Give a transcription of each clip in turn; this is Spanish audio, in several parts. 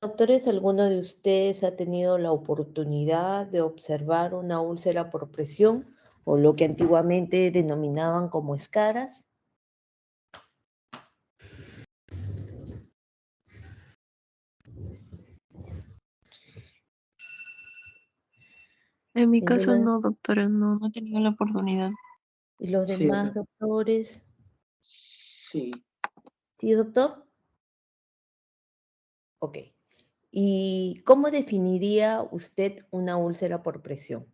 Doctores, ¿alguno de ustedes ha tenido la oportunidad de observar una úlcera por presión o lo que antiguamente denominaban como escaras? En mi caso ¿Ninguno? no, doctora, no he tenido la oportunidad. ¿Y los Sí, demás doctores? sí. ¿Sí, doctor? Ok. ¿Y cómo definiría usted una úlcera por presión?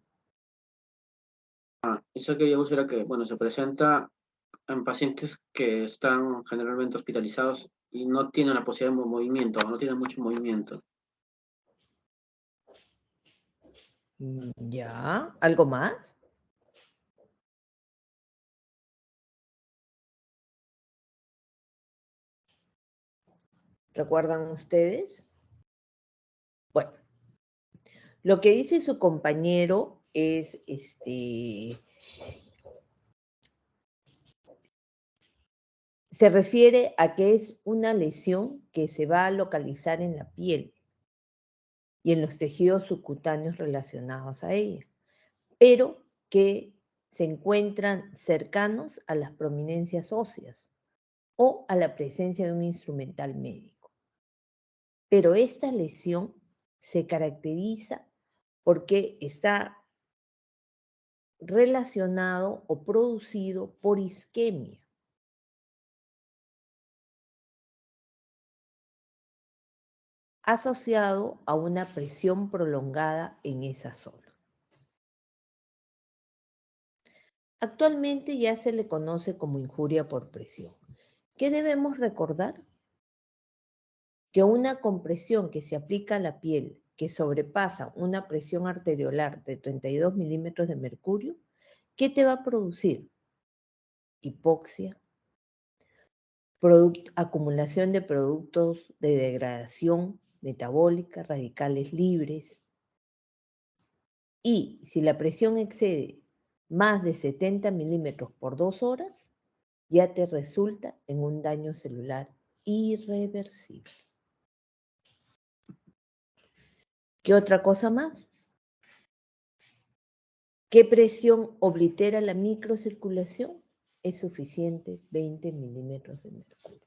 Esa aquella úlcera que, bueno, se presenta en pacientes que están generalmente hospitalizados y no tienen la posibilidad de movimiento, no tienen mucho movimiento. Ya, ¿algo más? ¿Recuerdan ustedes? Bueno, lo que dice su compañero es se refiere a que es una lesión que se va a localizar en la piel y en los tejidos subcutáneos relacionados a ella, pero que se encuentran cercanos a las prominencias óseas o a la presencia de un instrumental médico. Pero esta lesión se caracteriza porque está relacionado o producido por isquemia. Asociado a una presión prolongada en esa zona. Actualmente ya se le conoce como injuria por presión. ¿Qué debemos recordar? Que una compresión que se aplica a la piel que sobrepasa una presión arteriolar de 32 milímetros de mercurio, ¿qué te va a producir? Hipoxia, acumulación de productos de degradación metabólica, radicales libres. Y si la presión excede más de 70 milímetros por 2 horas, ya te resulta en un daño celular irreversible. ¿Qué otra cosa más? ¿Qué presión oblitera la microcirculación? Es suficiente 20 milímetros de mercurio.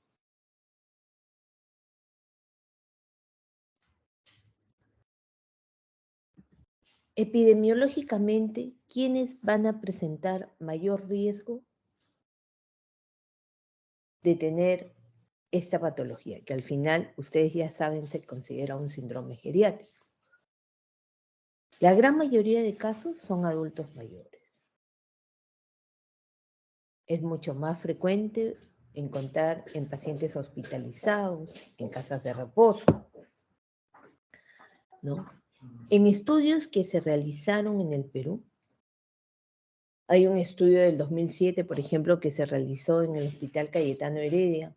Epidemiológicamente, ¿quiénes van a presentar mayor riesgo de tener esta patología? Que al final, ustedes ya saben, se considera un síndrome geriátrico. La gran mayoría de casos son adultos mayores. Es mucho más frecuente encontrar en pacientes hospitalizados, en casas de reposo, ¿no? En estudios que se realizaron en el Perú, hay un estudio del 2007, por ejemplo, que se realizó en el Hospital Cayetano Heredia,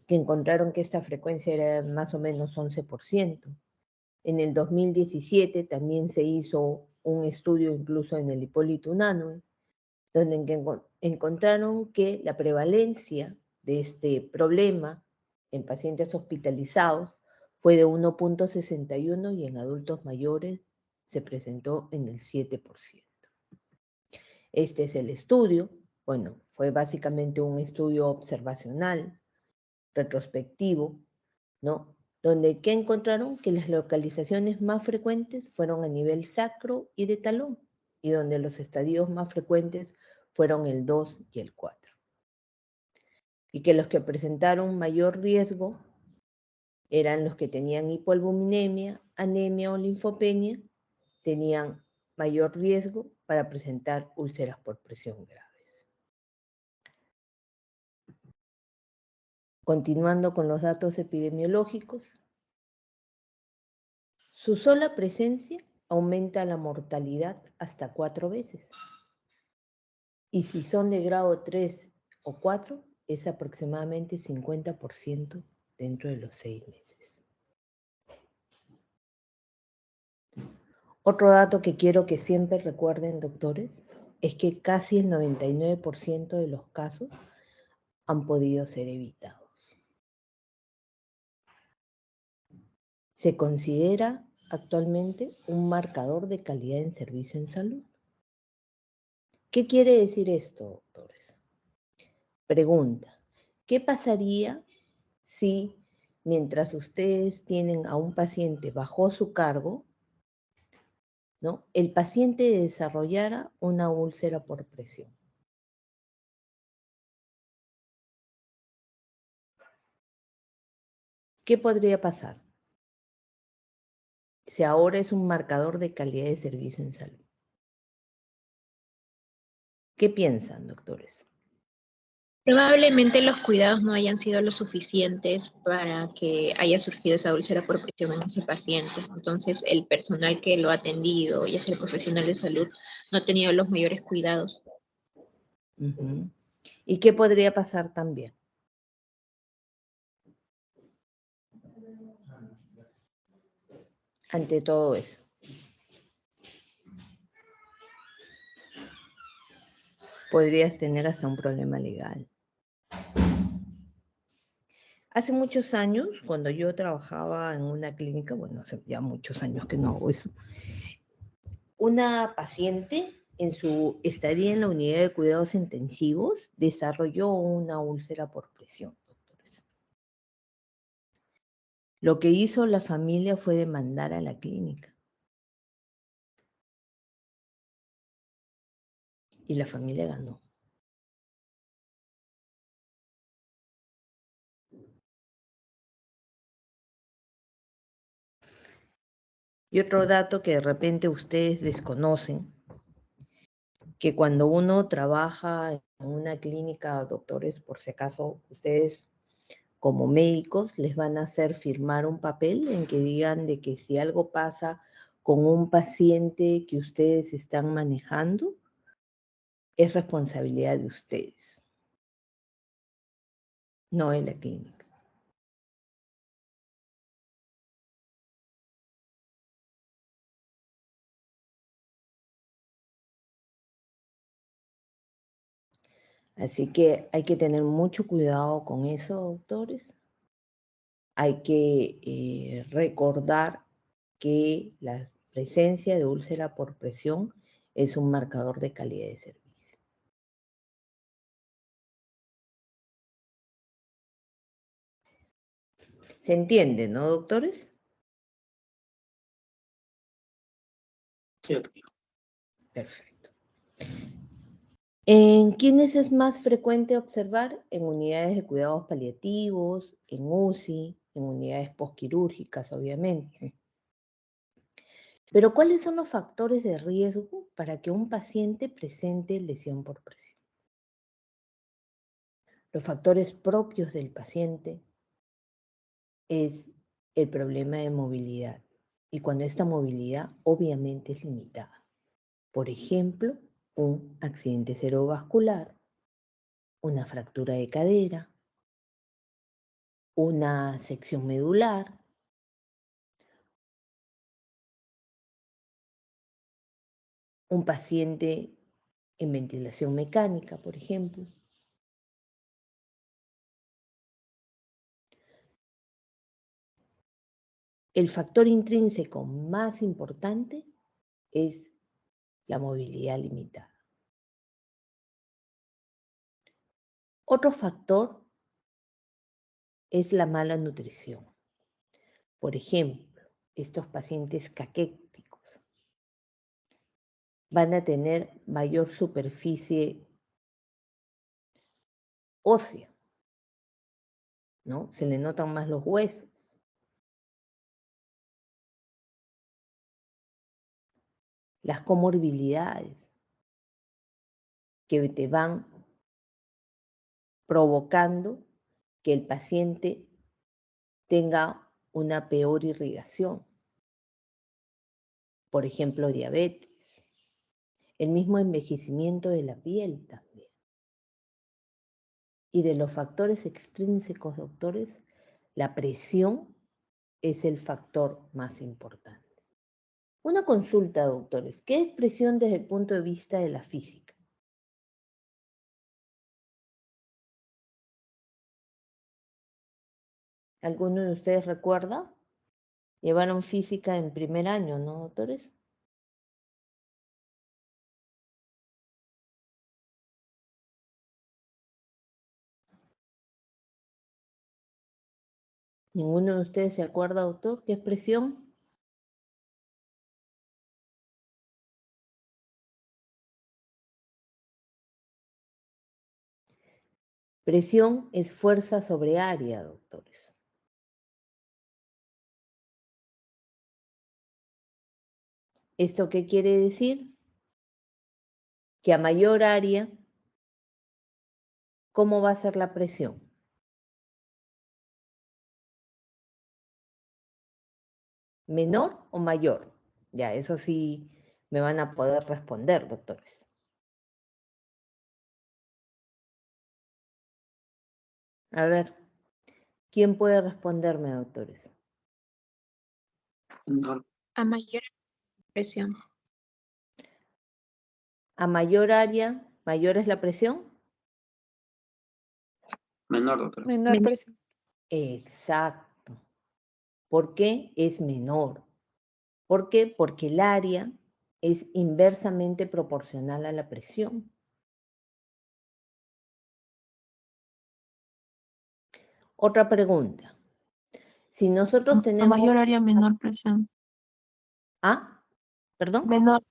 que encontraron que esta frecuencia era más o menos 11%. En el 2017 también se hizo un estudio incluso en el Hipólito Unanue, donde encontraron que la prevalencia de este problema en pacientes hospitalizados fue de 1.61 y en adultos mayores se presentó en el 7%. Este es el estudio. Bueno, fue básicamente un estudio observacional, retrospectivo, ¿no? Donde ¿qué encontraron? Que las localizaciones más frecuentes fueron a nivel sacro y de talón, y donde los estadios más frecuentes fueron el 2 y el 4. Y que los que presentaron mayor riesgo eran los que tenían hipoalbuminemia, anemia o linfopenia, tenían mayor riesgo para presentar úlceras por presión graves. Continuando con los datos epidemiológicos, su sola presencia aumenta la mortalidad hasta 4 veces. Y si son de grado 3 o 4, es aproximadamente 50% dentro de los 6 meses. Otro dato que quiero que siempre recuerden, doctores, es que casi el 99% de los casos han podido ser evitados. se considera actualmente un marcador de calidad en servicio en salud. ¿Qué quiere decir esto, doctores? Pregunta, ¿qué pasaría si mientras ustedes tienen a un paciente bajo su cargo, ¿no?, el paciente desarrollara una úlcera por presión? ¿Qué podría pasar si ahora es un marcador de calidad de servicio en salud? ¿Qué piensan, doctores? Probablemente los cuidados no hayan sido lo suficientes para que haya surgido esa úlcera por presión en ese paciente. Entonces, el personal que lo ha atendido, ya sea el profesional de salud, no ha tenido los mayores cuidados. Uh-huh. ¿Y qué podría pasar también? Ante todo eso. Podrías tener hasta un problema legal. Hace muchos años, cuando yo trabajaba en una clínica, bueno, hace ya muchos años que no hago eso, una paciente en su estadía en la unidad de cuidados intensivos desarrolló una úlcera por presión, doctores. Lo que hizo la familia fue demandar a la clínica. Y la familia ganó. Y otro dato que de repente ustedes desconocen, que cuando uno trabaja en una clínica, doctores, por si acaso ustedes como médicos les van a hacer firmar un papel en que digan de que si algo pasa con un paciente que ustedes están manejando, es responsabilidad de ustedes, no de la clínica. Así que hay que tener mucho cuidado con eso, doctores. Hay que recordar que la presencia de úlcera por presión es un marcador de calidad de servicio. ¿Se entiende, no, doctores? Sí, doctor. Perfecto. ¿En quiénes es más frecuente observar? En unidades de cuidados paliativos, en UCI, en unidades postquirúrgicas, obviamente. Pero ¿cuáles son los factores de riesgo para que un paciente presente lesión por presión? Los factores propios del paciente es el problema de movilidad. Y cuando esta movilidad obviamente es limitada. Por ejemplo, un accidente cerebrovascular, una fractura de cadera, una sección medular, un paciente en ventilación mecánica, por ejemplo. El factor intrínseco más importante es la movilidad limitada. Otro factor es la mala nutrición. Por ejemplo, estos pacientes caquéticos van a tener mayor superficie ósea, ¿no? Se le notan más los huesos. Las comorbilidades que te van provocando que el paciente tenga una peor irrigación. Por ejemplo, diabetes. El mismo envejecimiento de la piel también. Y de los factores extrínsecos, doctores, la presión es el factor más importante. Una consulta, doctores. ¿Qué es presión desde el punto de vista de la física? ¿Alguno de ustedes recuerda? Llevaron física en primer año, ¿no, doctores? ¿Ninguno de ustedes se acuerda, doctor? ¿Qué es presión? Presión es fuerza sobre área, doctores. ¿Esto qué quiere decir? Que a mayor área, ¿cómo va a ser la presión? ¿Menor o mayor? Ya, eso sí me van a poder responder, doctores. A ver, ¿quién puede responderme, doctores? Menor, A mayor presión. ¿A mayor área, mayor es la presión? menor, doctora. Menor Menor. presión. Exacto. ¿Por qué es menor? ¿Por qué? Porque el área es inversamente proporcional a la presión. Otra pregunta. Si nosotros A tenemos... mayor área, menor presión. ¿Ah? ¿Perdón? Menor.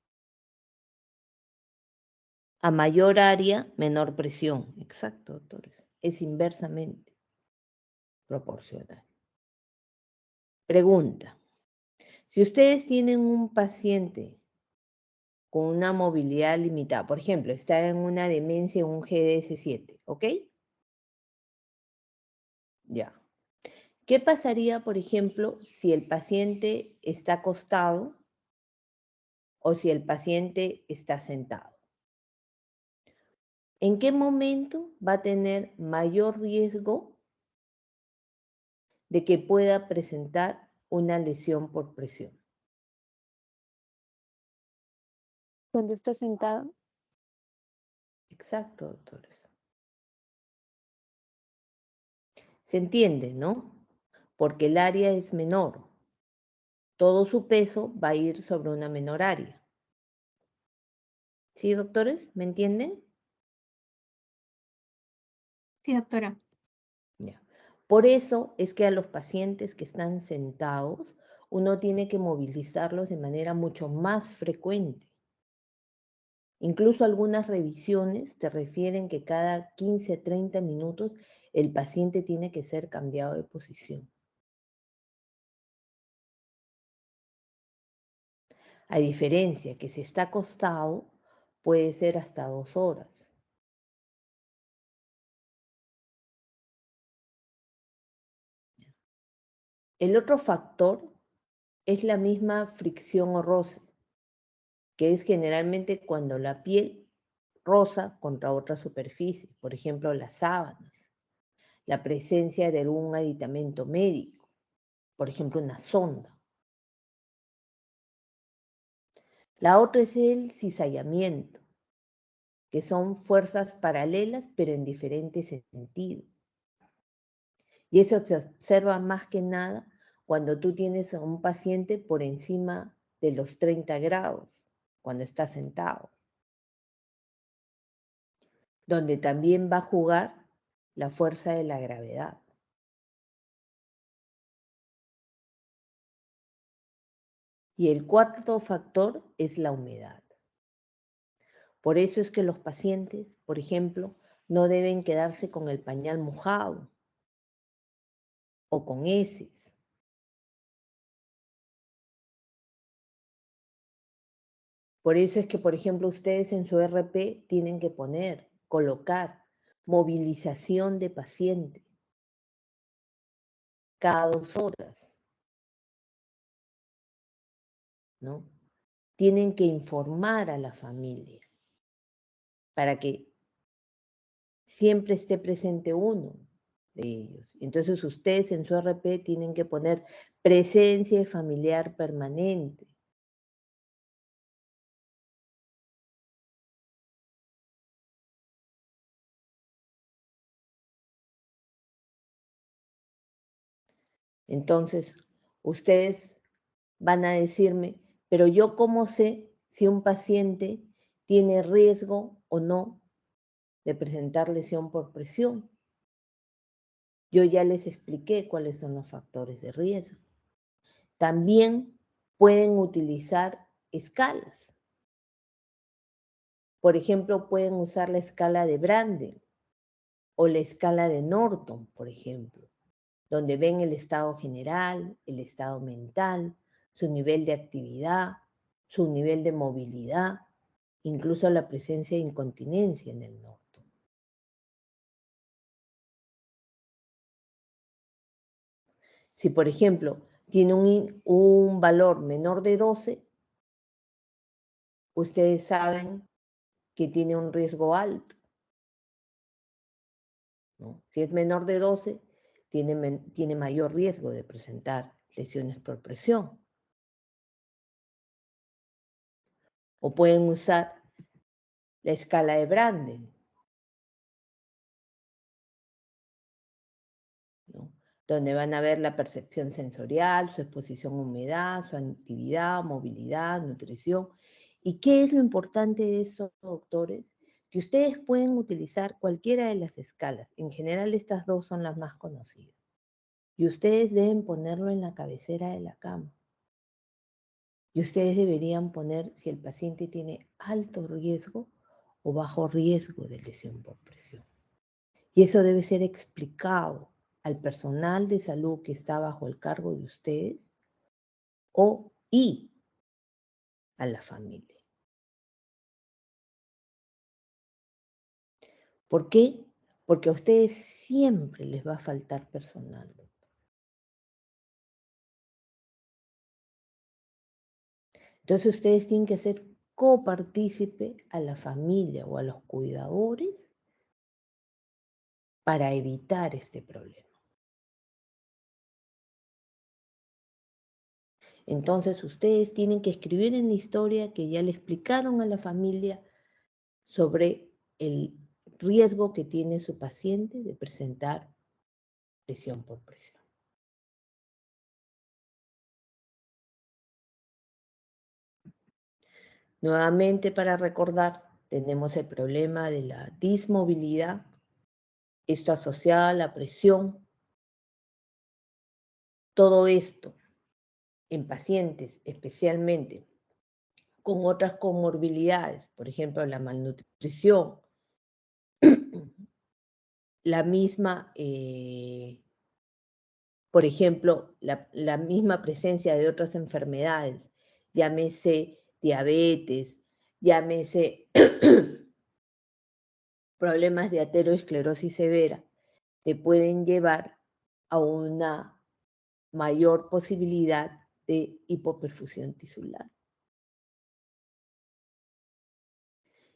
A mayor área, menor presión. Exacto, doctores. Es inversamente proporcional. Pregunta. Si ustedes tienen un paciente con una movilidad limitada, por ejemplo, está en una demencia en un GDS7, ¿ok? Ya. ¿Qué pasaría, por ejemplo, si el paciente está acostado o si el paciente está sentado? ¿En qué momento va a tener mayor riesgo de que pueda presentar una lesión por presión? Cuando está sentado. Exacto, doctores. Se entiende, ¿no? Porque el área es menor. Todo su peso va a ir sobre una menor área. ¿Sí, doctores? ¿Me entienden? Sí, doctora. Ya. Por eso es que a los pacientes que están sentados, uno tiene que movilizarlos de manera mucho más frecuente. Incluso algunas revisiones te refieren que cada 15 a 30 minutos el paciente tiene que ser cambiado de posición. A diferencia que si está acostado, puede ser hasta 2 horas. El otro factor es la misma fricción o roce, que es generalmente cuando la piel roza contra otra superficie, por ejemplo las sábanas, la presencia de algún aditamento médico, por ejemplo una sonda. La otra es el cizallamiento, que son fuerzas paralelas pero en diferentes sentidos. Y eso se observa más que nada cuando tú tienes a un paciente por encima de los 30 grados, cuando está sentado, donde también va a jugar la fuerza de la gravedad. Y el cuarto factor es la humedad. Por eso es que los pacientes, por ejemplo, no deben quedarse con el pañal mojado o con heces. Por eso es que, por ejemplo, ustedes en su RP tienen que colocar movilización de paciente cada 2 horas, ¿no? Tienen que informar a la familia para que siempre esté presente uno de ellos. Entonces ustedes en su RP tienen que poner presencia familiar permanente. Entonces, ustedes van a decirme, pero yo cómo sé si un paciente tiene riesgo o no de presentar lesión por presión. Yo ya les expliqué cuáles son los factores de riesgo. También pueden utilizar escalas. Por ejemplo, pueden usar la escala de Braden o la escala de Norton, por ejemplo, donde ven el estado general, el estado mental, su nivel de actividad, su nivel de movilidad, incluso la presencia de incontinencia en el Norton. Si, por ejemplo, tiene un valor menor de 12, ustedes saben que tiene un riesgo alto, ¿no? Si es menor de 12, tiene mayor riesgo de presentar lesiones por presión. O pueden usar la escala de Braden, ¿no? Donde van a ver la percepción sensorial, su exposición a humedad, su actividad, movilidad, nutrición. ¿Y qué es lo importante de esto, doctores? Que ustedes pueden utilizar cualquiera de las escalas. En general, estas dos son las más conocidas. Y ustedes deben ponerlo en la cabecera de la cama. Y ustedes deberían poner si el paciente tiene alto riesgo o bajo riesgo de lesión por presión. Y eso debe ser explicado al personal de salud que está bajo el cargo de ustedes y a la familia. ¿Por qué? Porque a ustedes siempre les va a faltar personal. Entonces ustedes tienen que ser copartícipe a la familia o a los cuidadores para evitar este problema. Entonces ustedes tienen que escribir en la historia que ya le explicaron a la familia sobre el riesgo que tiene su paciente de presentar lesión por presión. Nuevamente, para recordar, tenemos el problema de la dismovilidad, esto asociado a la presión. Todo esto en pacientes, especialmente con otras comorbilidades, por ejemplo, la malnutrición, la misma, por ejemplo, la misma presencia de otras enfermedades, llámese diabetes, llámese problemas de aterosclerosis severa, te pueden llevar a una mayor posibilidad de hipoperfusión tisular,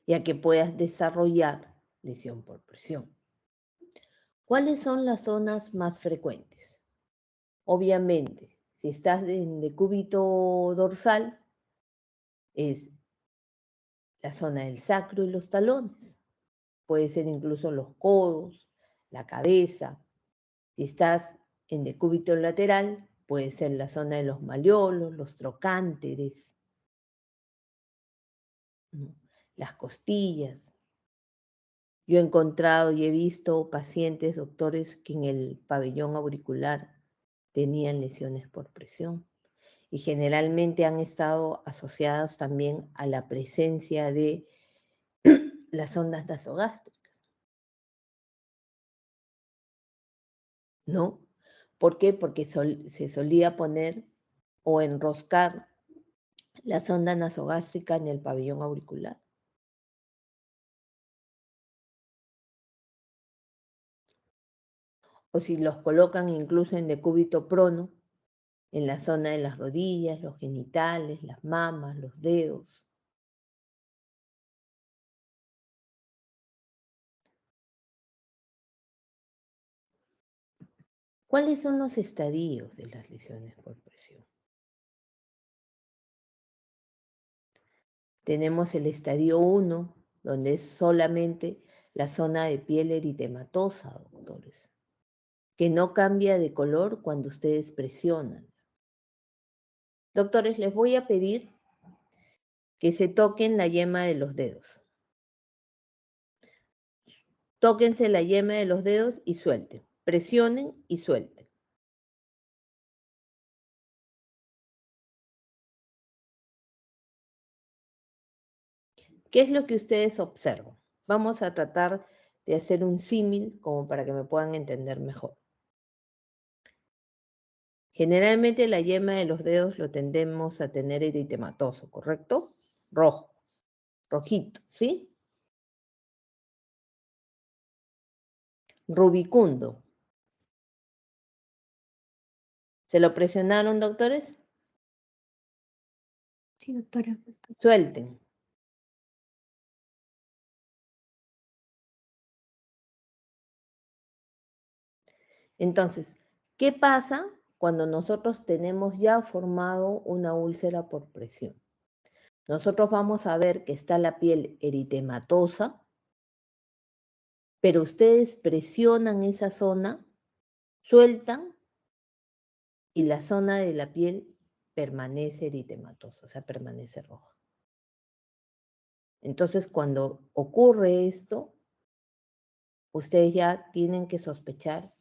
ya que puedas desarrollar lesión por presión. ¿Cuáles son las zonas más frecuentes? Obviamente, si estás en decúbito dorsal, es la zona del sacro y los talones. Puede ser incluso los codos, la cabeza. Si estás en decúbito lateral, puede ser la zona de los malleolos, los trocánteres, ¿no? Las costillas. Yo he encontrado y he visto pacientes, doctores, que en el pabellón auricular tenían lesiones por presión y generalmente han estado asociadas también a la presencia de las ondas nasogástricas, ¿no? ¿Por qué? Porque se solía poner o enroscar la sonda nasogástrica en el pabellón auricular. O si los colocan incluso en decúbito prono, en la zona de las rodillas, los genitales, las mamas, los dedos. ¿Cuáles son los estadios de las lesiones por presión? Tenemos el estadio 1, donde es solamente la zona de piel eritematosa, doctores, que no cambia de color cuando ustedes presionan. Doctores, les voy a pedir que se toquen la yema de los dedos. Tóquense la yema de los dedos y suelten. Presionen y suelten. ¿Qué es lo que ustedes observan? Vamos a tratar de hacer un símil como para que me puedan entender mejor. Generalmente la yema de los dedos lo tendemos a tener eritematoso, ¿correcto? Rojo, rojito, ¿sí? Rubicundo. ¿Se lo presionaron, doctores? Sí, doctora. Suelten. Entonces, ¿qué pasa cuando nosotros tenemos ya formado una úlcera por presión? Nosotros vamos a ver que está la piel eritematosa, pero ustedes presionan esa zona, sueltan y la zona de la piel permanece eritematosa, o sea, permanece roja. Entonces, cuando ocurre esto, ustedes ya tienen que sospechar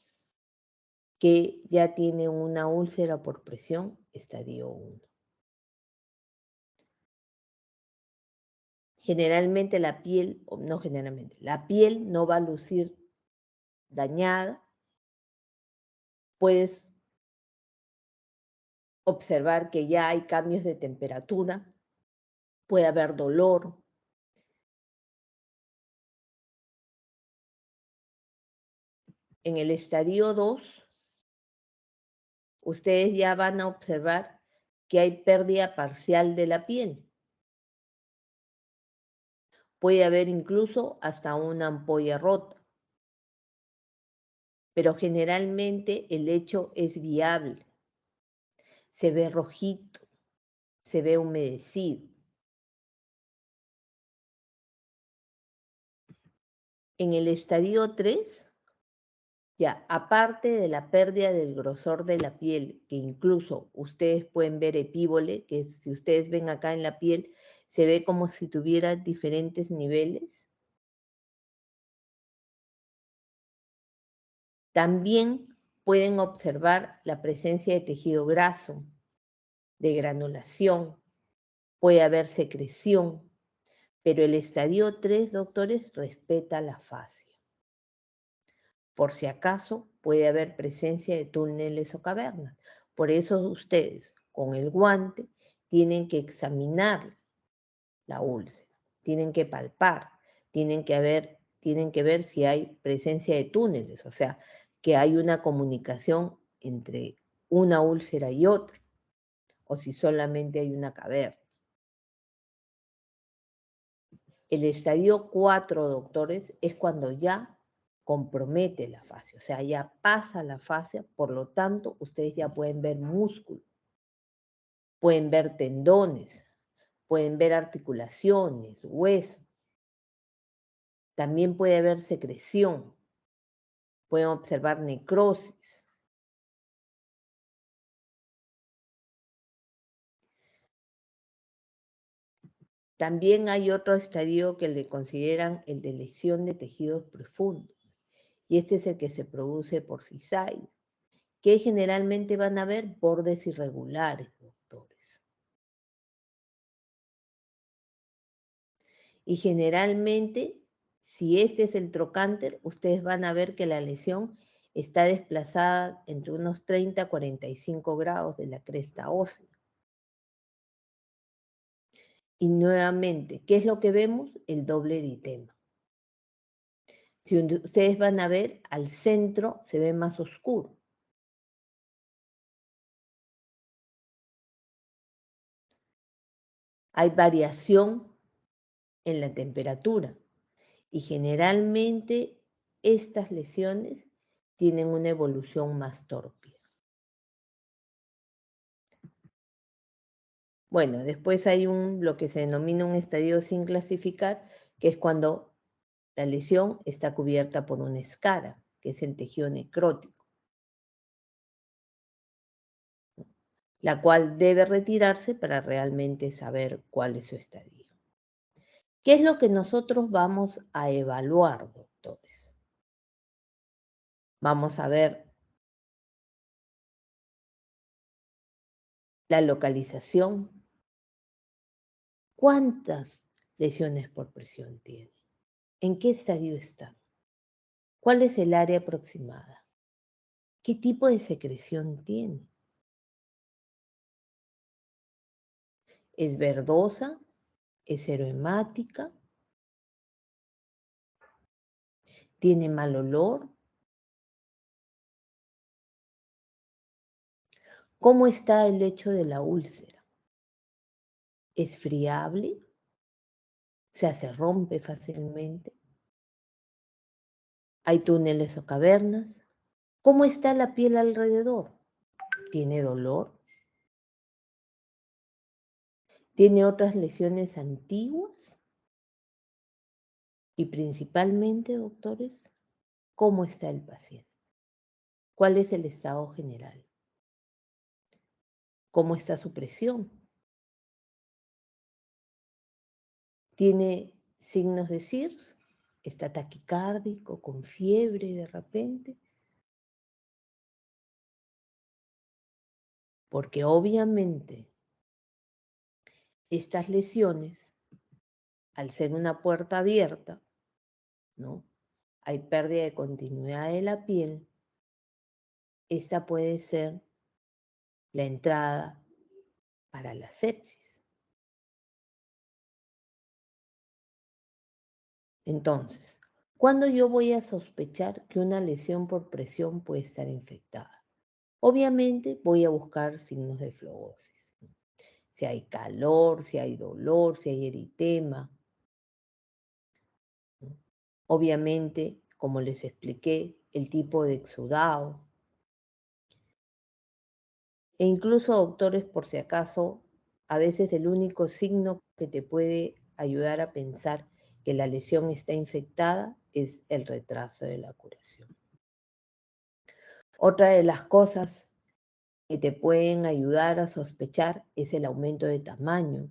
que ya tiene una úlcera por presión estadio 1. Generalmente la piel, o no generalmente, la piel no va a lucir dañada. Puedes observar que ya hay cambios de temperatura, puede haber dolor. En el estadio 2, ustedes ya van a observar que hay pérdida parcial de la piel. Puede haber incluso hasta una ampolla rota. Pero generalmente el hecho es viable. Se ve rojito, se ve humedecido. En el estadio 3, ya, aparte de la pérdida del grosor de la piel, que incluso ustedes pueden ver epíbole, que si ustedes ven acá en la piel, se ve como si tuviera diferentes niveles. También pueden observar la presencia de tejido graso, de granulación, puede haber secreción, pero el estadio 3, doctores, respeta la fascia. Por si acaso puede haber presencia de túneles o cavernas. Por eso ustedes con el guante tienen que examinar la úlcera, tienen que palpar, tienen que ver si hay presencia de túneles, o sea, que hay una comunicación entre una úlcera y otra, o si solamente hay una caverna. El estadio 4, doctores, es cuando ya compromete la fascia, o sea, ya pasa la fascia, por lo tanto, ustedes ya pueden ver músculo, pueden ver tendones, pueden ver articulaciones, huesos. También puede haber secreción, pueden observar necrosis. También hay otro estadio que le consideran el de lesión de tejidos profundos, y este es el que se produce por cisáea, que generalmente van a ver bordes irregulares, doctores. Y generalmente, si este es el trocánter, ustedes van a ver que la lesión está desplazada entre unos 30 a 45 grados de la cresta ósea. Y nuevamente, ¿qué es lo que vemos? El doble eritema. Si ustedes van a ver, al centro se ve más oscuro. Hay variación en la temperatura y generalmente estas lesiones tienen una evolución más torpe. Bueno, después hay lo que se denomina un estadio sin clasificar, que es cuando la lesión está cubierta por una escara, que es el tejido necrótico. la cual debe retirarse para realmente saber cuál es su estadio. ¿Qué es lo que nosotros vamos a evaluar, doctores? Vamos a ver la localización. ¿Cuántas lesiones por presión tiene? ¿En qué estadio está? ¿Cuál es el área aproximada? ¿Qué tipo de secreción tiene? ¿Es verdosa? ¿Es erohemática? ¿Tiene mal olor? ¿Cómo está el lecho de la úlcera? ¿Es friable? ¿Se rompe fácilmente? ¿Hay túneles o cavernas? ¿Cómo está la piel alrededor? ¿Tiene dolor? ¿Tiene otras lesiones antiguas? Y principalmente, doctores, ¿cómo está el paciente? ¿Cuál es el estado general? ¿Cómo está su presión? ¿Tiene signos de CIRS? ¿Está taquicárdico, con fiebre de repente? Porque obviamente estas lesiones, al ser una puerta abierta, ¿no? Hay pérdida de continuidad de la piel. Esta puede ser la entrada para la sepsis. Entonces, ¿cuándo yo voy a sospechar que una lesión por presión puede estar infectada? Obviamente voy a buscar signos de flebosis. Si hay calor, si hay dolor, si hay eritema. Obviamente, como les expliqué, el tipo de exudado. E incluso, doctores, por si acaso, a veces el único signo que te puede ayudar a pensar que la lesión está infectada es el retraso de la curación. Otra de las cosas que te pueden ayudar a sospechar es el aumento de tamaño,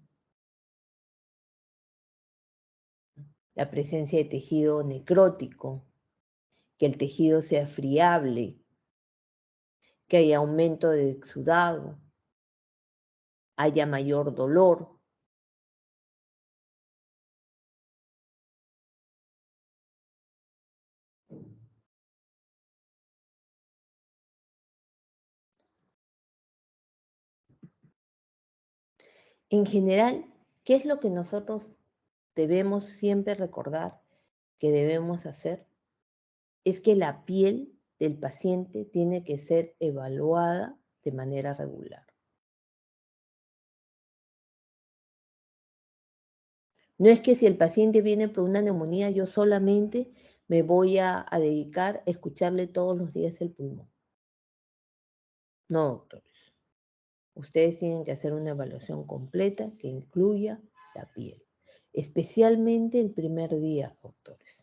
la presencia de tejido necrótico, que el tejido sea friable, que haya aumento de exudado, haya mayor dolor. En general, ¿qué es lo que nosotros debemos siempre recordar que debemos hacer? Es que la piel del paciente tiene que ser evaluada de manera regular. No es que si el paciente viene por una neumonía, yo solamente me voy a dedicar a escucharle todos los días el pulmón. No, doctores. Ustedes tienen que hacer una evaluación completa que incluya la piel. Especialmente el primer día, doctores.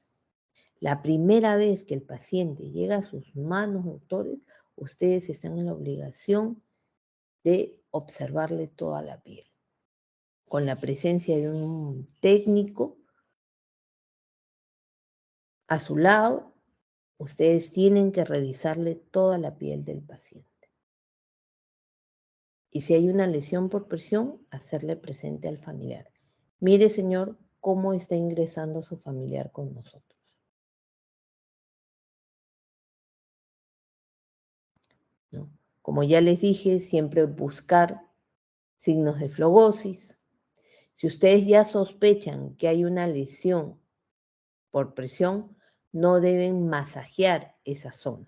La primera vez que el paciente llega a sus manos, doctores, ustedes están en la obligación de observarle toda la piel. Con la presencia de un técnico a su lado, ustedes tienen que revisarle toda la piel del paciente. Y si hay una lesión por presión, hacerle presente al familiar. Mire, señor, cómo está ingresando su familiar con nosotros. ¿No? Como ya les dije, siempre buscar signos de flebosis. Si ustedes ya sospechan que hay una lesión por presión, no deben masajear esa zona.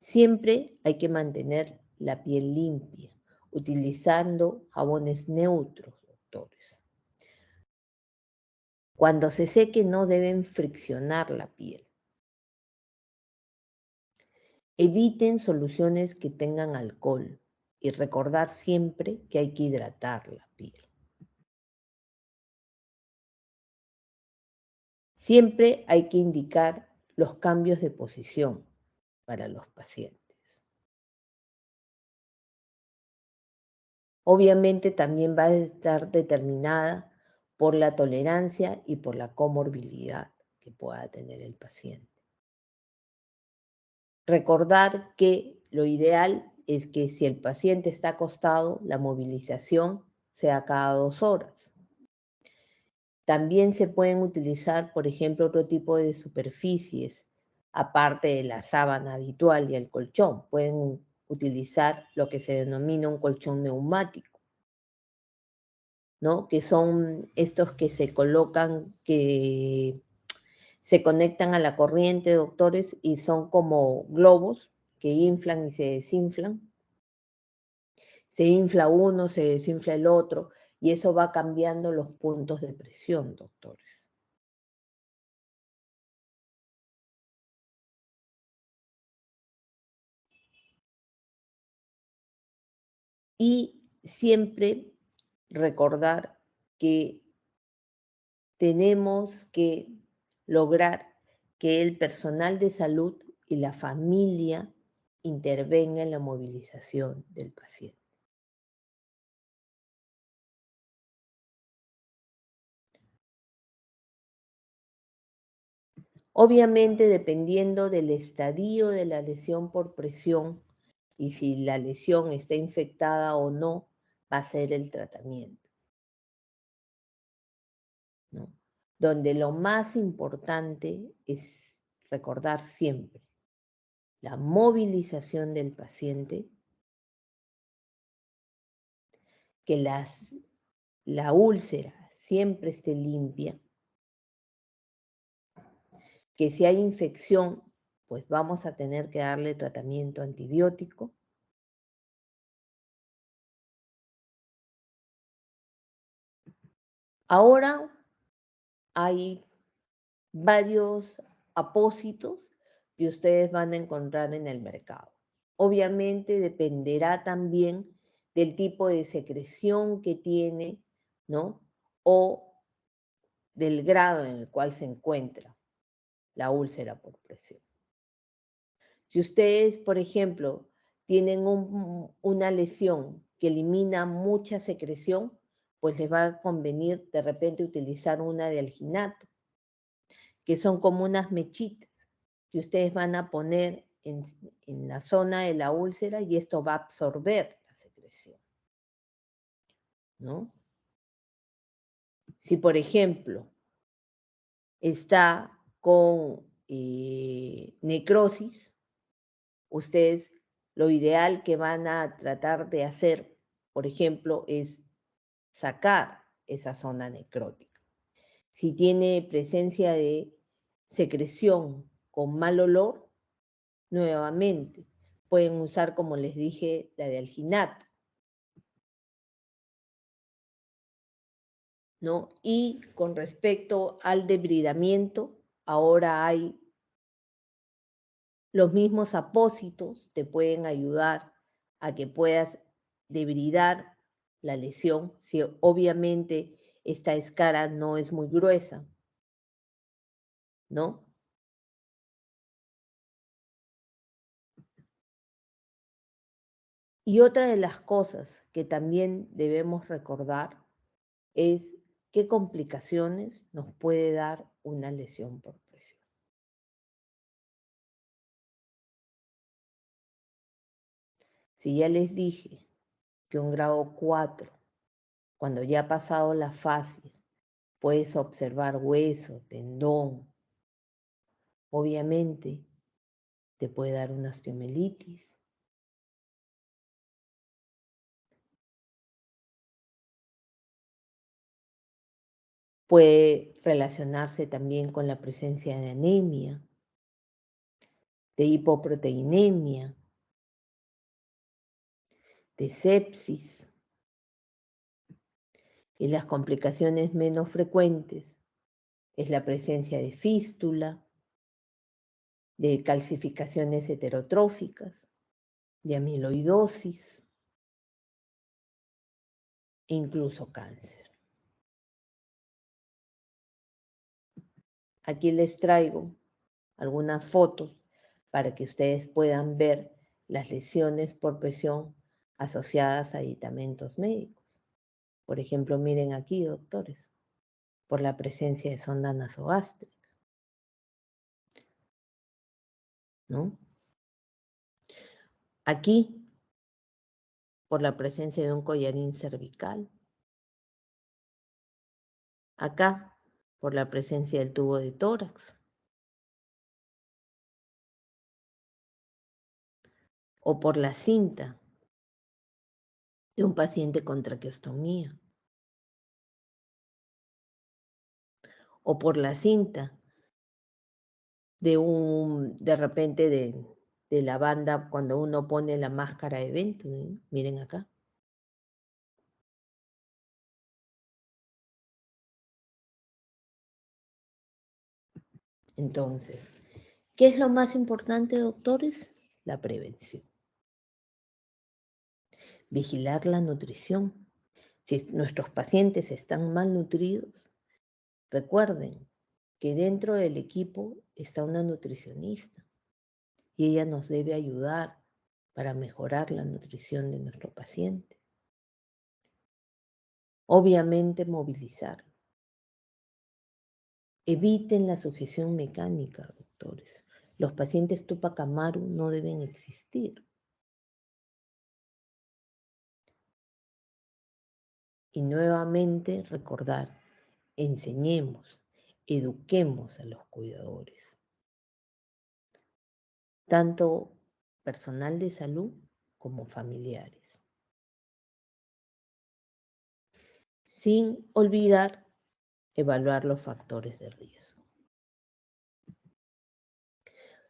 Siempre hay que mantener la piel limpia, utilizando jabones neutros, doctores. Cuando se seque no deben friccionar la piel. Eviten soluciones que tengan alcohol y recordar siempre que hay que hidratar la piel. Siempre hay que indicar los cambios de posición para los pacientes. Obviamente también va a estar determinada por la tolerancia y por la comorbilidad que pueda tener el paciente. Recordar que lo ideal es que si el paciente está acostado, la movilización sea cada 2 horas. También se pueden utilizar, por ejemplo, otro tipo de superficies, aparte de la sábana habitual y el colchón. Pueden utilizar lo que se denomina un colchón neumático, ¿no? Que son estos que se colocan, que se conectan a la corriente, doctores, y son como globos que inflan y se desinflan. Se infla uno, se desinfla el otro, y eso va cambiando los puntos de presión, doctores. Y siempre recordar que tenemos que lograr que el personal de salud y la familia intervenga en la movilización del paciente. Obviamente, dependiendo del estadio de la lesión por presión y si la lesión está infectada o no, va a ser el tratamiento, ¿no? Donde lo más importante es recordar siempre la movilización del paciente, que la úlcera siempre esté limpia, que si hay infección, pues vamos a tener que darle tratamiento antibiótico. Ahora hay varios apósitos que ustedes van a encontrar en el mercado. Obviamente dependerá también del tipo de secreción que tiene, ¿no? O del grado en el cual se encuentra la úlcera por presión. Si ustedes, por ejemplo, tienen una lesión que elimina mucha secreción, pues les va a convenir de repente utilizar una de alginato, que son como unas mechitas que ustedes van a poner en la zona de la úlcera y esto va a absorber la secreción, ¿no? Si, por ejemplo, está con necrosis, ustedes lo ideal que van a tratar de hacer, por ejemplo, es sacar esa zona necrótica. Si tiene presencia de secreción con mal olor, nuevamente pueden usar, como les dije, la de alginato, ¿no? Y con respecto al debridamiento, ahora hay los mismos apósitos, te pueden ayudar a que puedas debridar la lesión, si obviamente esta escara no es muy gruesa, ¿no? Y otra de las cosas que también debemos recordar es qué complicaciones nos puede dar una lesión por presión. Si ya les dije que un grado 4, cuando ya ha pasado la fascia, puedes observar hueso, tendón, obviamente te puede dar una osteomielitis. Puede relacionarse también con la presencia de anemia, de hipoproteinemia, de sepsis. Y las complicaciones menos frecuentes es la presencia de fístula, de calcificaciones heterotróficas, de amiloidosis e incluso cáncer. Aquí les traigo algunas fotos para que ustedes puedan ver las lesiones por presión asociadas a aditamentos médicos. Por ejemplo, miren aquí, doctores, por la presencia de sonda nasogástrica, ¿no? Aquí, por la presencia de un collarín cervical. Acá, por la presencia del tubo de tórax. O por la cinta de un paciente con traqueostomía. O por la cinta de repente de la banda cuando uno pone la máscara de Venturi. Miren acá. Entonces, ¿qué es lo más importante, doctores? La prevención. Vigilar la nutrición. Si nuestros pacientes están mal nutridos, recuerden que dentro del equipo está una nutricionista y ella nos debe ayudar para mejorar la nutrición de nuestro paciente. Obviamente, movilizar. Eviten la sujeción mecánica, doctores. Los pacientes Tupac Amaru no deben existir. Y nuevamente recordar, enseñemos, eduquemos a los cuidadores, tanto personal de salud como familiares. Sin olvidar evaluar los factores de riesgo.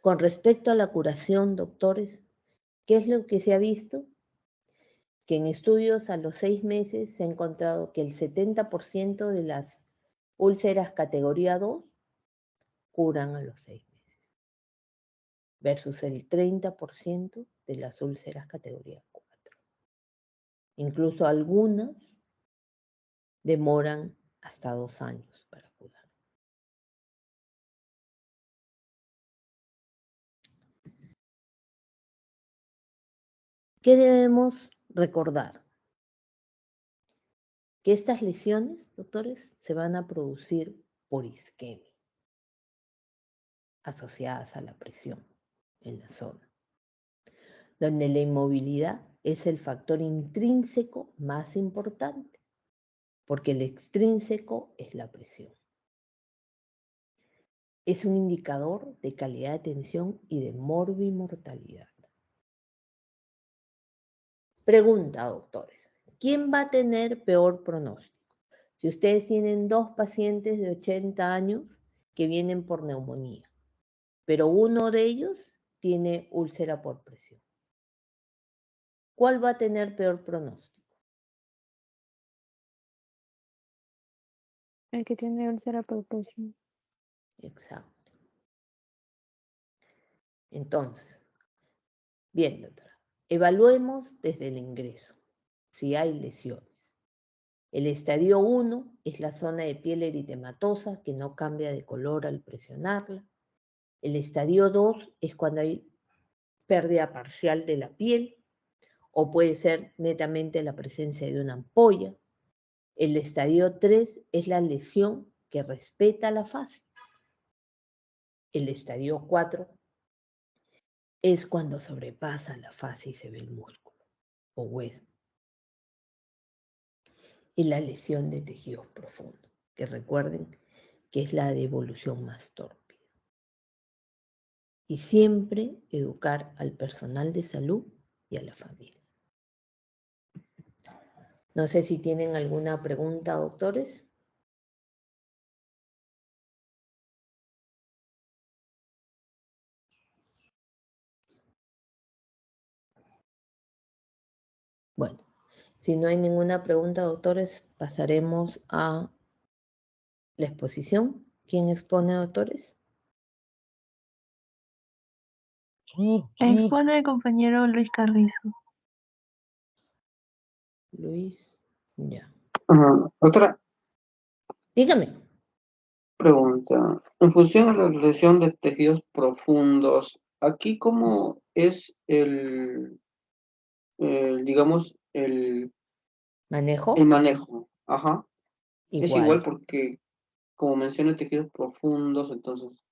Con respecto a la curación, doctores, ¿qué es lo que se ha visto? Que en estudios a los 6 meses se ha encontrado que el 70% de las úlceras categoría 2 curan a los 6 meses, versus el 30% de las úlceras categoría 4. Incluso algunas demoran hasta 2 años para curar. ¿Qué debemos recordar? Que estas lesiones, doctores, se van a producir por isquemia, asociadas a la presión en la zona, donde la inmovilidad es el factor intrínseco más importante, porque el extrínseco es la presión. Es un indicador de calidad de tensión y de morbimortalidad. Pregunta, doctores, ¿quién va a tener peor pronóstico? Si ustedes tienen 2 pacientes de 80 años que vienen por neumonía, pero uno de ellos tiene úlcera por presión, ¿cuál va a tener peor pronóstico? El que tiene úlcera por presión. Exacto. Entonces, bien, doctora, evaluemos desde el ingreso, si hay lesiones. El estadio 1 es la zona de piel eritematosa que no cambia de color al presionarla. El estadio 2 es cuando hay pérdida parcial de la piel, o puede ser netamente la presencia de una ampolla. El estadio 3 es la lesión que respeta la fascia. El estadio 4 es cuando sobrepasa la fascia y se ve el músculo o hueso. Y la lesión de tejidos profundos, que recuerden que es la de evolución más tórpida. Y siempre educar al personal de salud y a la familia. No sé si tienen alguna pregunta, doctores. Bueno, si no hay ninguna pregunta, doctores, pasaremos a la exposición. ¿Quién expone, doctores? Expone el compañero Luis Carrizo. Luis, ya. Otra Dígame. pregunta. En función de la lesión de tejidos profundos, aquí cómo es digamos, el ¿Manejo? manejo. Ajá. Es igual Igual. porque, como menciona, tejidos profundos, entonces.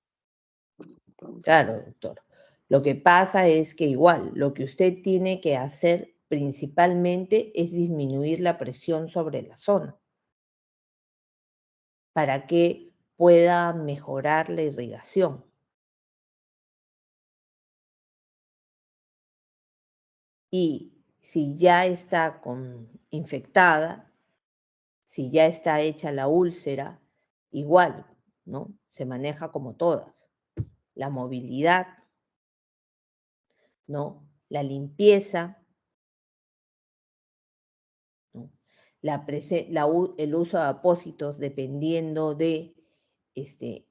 Claro, doctor. Lo que pasa es que igual, lo que usted tiene que hacer principalmente es disminuir la presión sobre la zona para que pueda mejorar la irrigación. Y si ya está infectada, si ya está hecha la úlcera, igual, ¿no? Se maneja como todas. La movilidad, ¿no? La limpieza, ¿no? El uso de apósitos dependiendo de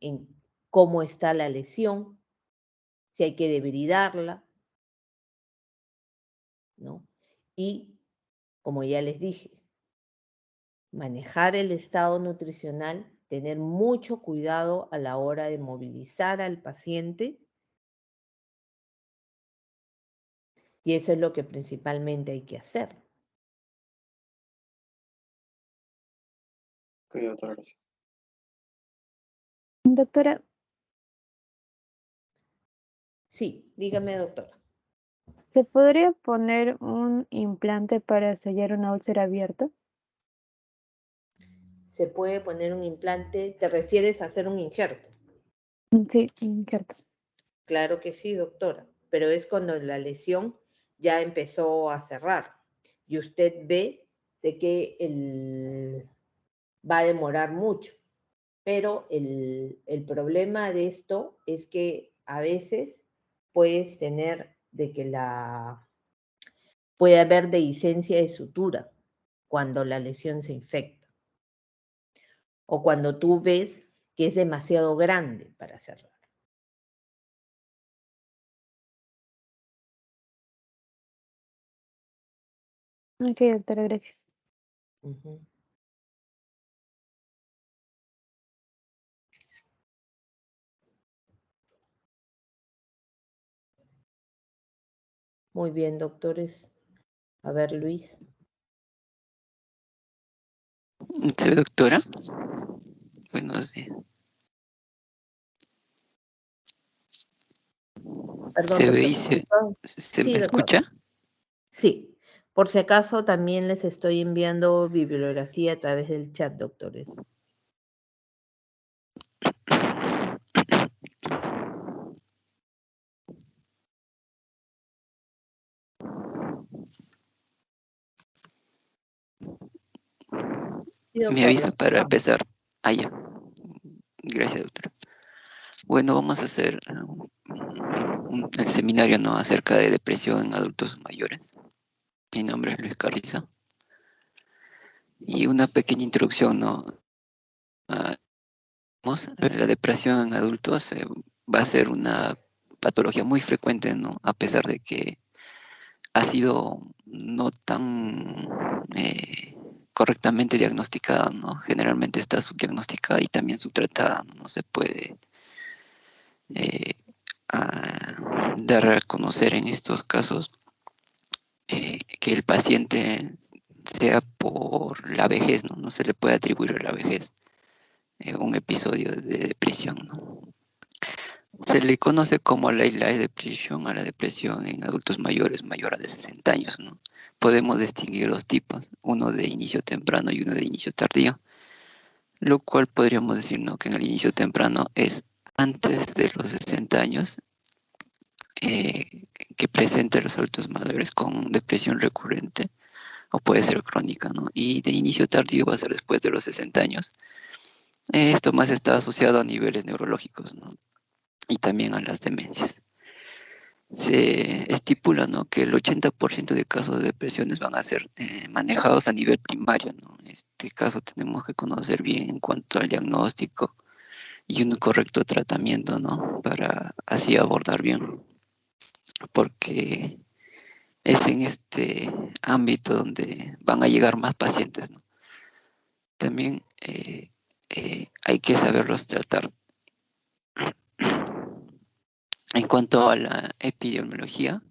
en cómo está la lesión, si hay que debridarla, ¿no? Y, como ya les dije, manejar el estado nutricional, tener mucho cuidado a la hora de movilizar al paciente, y eso es lo que principalmente hay que hacer. Ok, doctora, gracias. Doctora, Sí, dígame, doctora. ¿se podría poner un implante para sellar una úlcera abierta? Se puede poner un implante, ¿te refieres a hacer un injerto? Sí, injerto. Claro que sí, doctora, pero es cuando la lesión ya empezó a cerrar y usted ve de que va a demorar mucho. Pero el problema de esto es que a veces puedes tener de que puede haber dehiscencia de sutura cuando la lesión se infecta o cuando tú ves que es demasiado grande para cerrar. Ok, doctora, gracias. Ujú. Muy bien, doctores. A ver, Luis. Sí, doctora. Buenos días. Perdón, ¿Se ve doctor. y se Sí, me doctor. escucha? Sí. Por si acaso, también les estoy enviando bibliografía a través del chat, doctores. Sí, Me doctor, lo avisa para escuchamos. empezar. Ah, ya. Gracias, doctora. Bueno, vamos a hacer el seminario, ¿no?, acerca de depresión en adultos mayores. Mi nombre es Luis Carrizo. Y una pequeña introducción, ¿no? La depresión en adultos va a ser una patología muy frecuente, ¿no? A pesar de que ha sido no tan correctamente diagnosticada, ¿no? Generalmente está subdiagnosticada y también subtratada, ¿no? No se puede eh, dar a conocer en estos casos que el paciente sea por la vejez, ¿no? No se le puede atribuir a la vejez un episodio de depresión, ¿no? Se le conoce como Late Life Depression a la depresión en adultos mayores, mayores de 60 años, ¿no? Podemos distinguir dos tipos, uno de inicio temprano y uno de inicio tardío, lo cual podríamos decir, ¿no?, que en el inicio temprano es antes de los 60 años, que presenta los adultos mayores con depresión recurrente o puede ser crónica, ¿no? Y de inicio tardío va a ser después de los 60 años. Esto más está asociado a niveles neurológicos, ¿no?, y también a las demencias. Se estipula, ¿no?, que el 80% de casos de depresiones van a ser manejados a nivel primario, ¿no? En este caso tenemos que conocer bien en cuanto al diagnóstico y un correcto tratamiento, ¿no?, para así abordar bien, porque es en este ámbito donde van a llegar más pacientes, ¿no? También hay que saberlos tratar. En cuanto a la epidemiología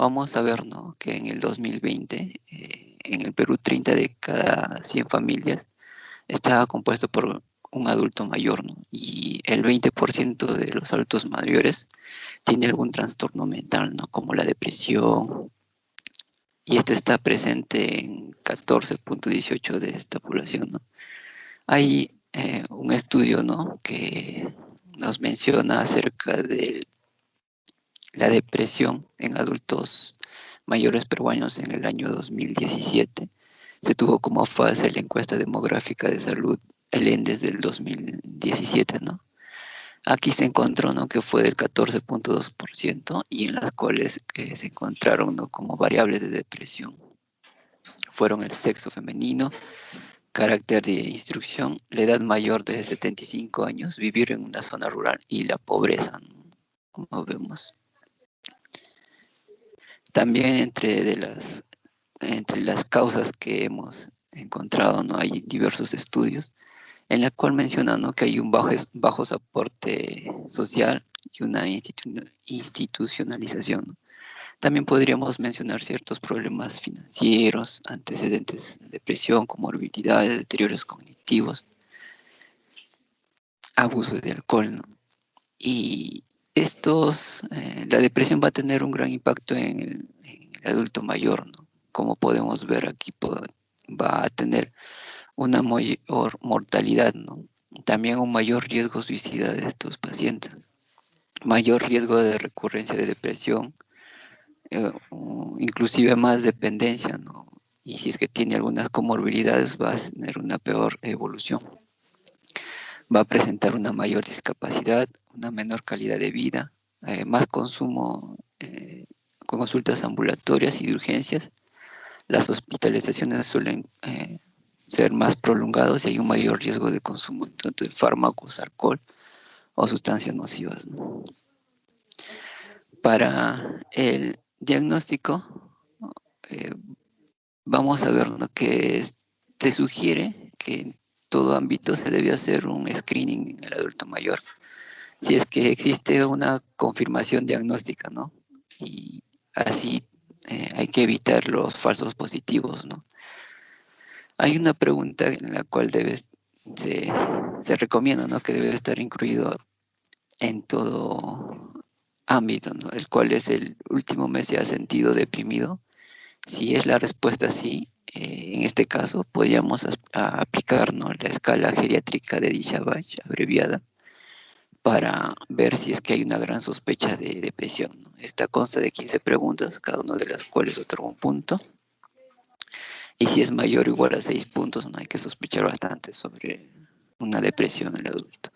vamos a ver, ¿no?, que en el 2020, en el Perú, 30 de cada 100 familias estaba compuesto por un adulto mayor, ¿no? Y el 20% de los adultos mayores tiene algún trastorno mental, ¿no?, como la depresión, y este está presente en 14.18 de esta población, ¿no? Hay un estudio, ¿no?, que nos menciona acerca de la depresión en adultos mayores peruanos en el año 2017. Se tuvo como fase la encuesta demográfica de salud, el ENDES del 2017, ¿no? Aquí se encontró, ¿no?, que fue del 14.2% y en las cuales se encontraron, ¿no?, como variables de depresión. Fueron el sexo femenino, carácter de instrucción, la edad mayor de 75 años, vivir en una zona rural y la pobreza, ¿no?, como vemos. También entre las causas que hemos encontrado, ¿no?, hay diversos estudios en la cual menciona, ¿no?, que hay un bajo soporte social y una institucionalización, ¿no? También podríamos mencionar ciertos problemas financieros, antecedentes de depresión, comorbilidades, deterioros cognitivos, abuso de alcohol, ¿no? Y la depresión va a tener un gran impacto en el adulto mayor, ¿no? Como podemos ver aquí, va a tener una mayor mortalidad, ¿no? También un mayor riesgo suicida de estos pacientes, mayor riesgo de recurrencia de depresión, inclusive más dependencia, ¿no? Y si es que tiene algunas comorbilidades, va a tener una peor evolución. Va a presentar una mayor discapacidad, una menor calidad de vida, más consumo con consultas ambulatorias y de urgencias. Las hospitalizaciones suelen ser más prolongados y hay un mayor riesgo de consumo tanto de fármacos, alcohol o sustancias nocivas, ¿no? Para el diagnóstico, eh, vamos a ver, ¿no?, que se sugiere que en todo ámbito se debe hacer un screening en el adulto mayor, si es que existe una confirmación diagnóstica, ¿no? Y así hay que evitar los falsos positivos, ¿no? Hay una pregunta en la cual se recomienda, ¿no?, que debe estar incluido en todo ámbito, ¿no?, el cual es: el último mes se ha sentido deprimido. Si es la respuesta sí, en este caso podríamos aplicar, ¿no?, la escala geriátrica de Dichabach abreviada para ver si es que hay una gran sospecha de depresión, ¿no? Esta consta de 15 preguntas, cada una de las cuales otorga un punto. Y si es mayor o igual a 6 puntos, no hay que sospechar bastante sobre una depresión en el adulto.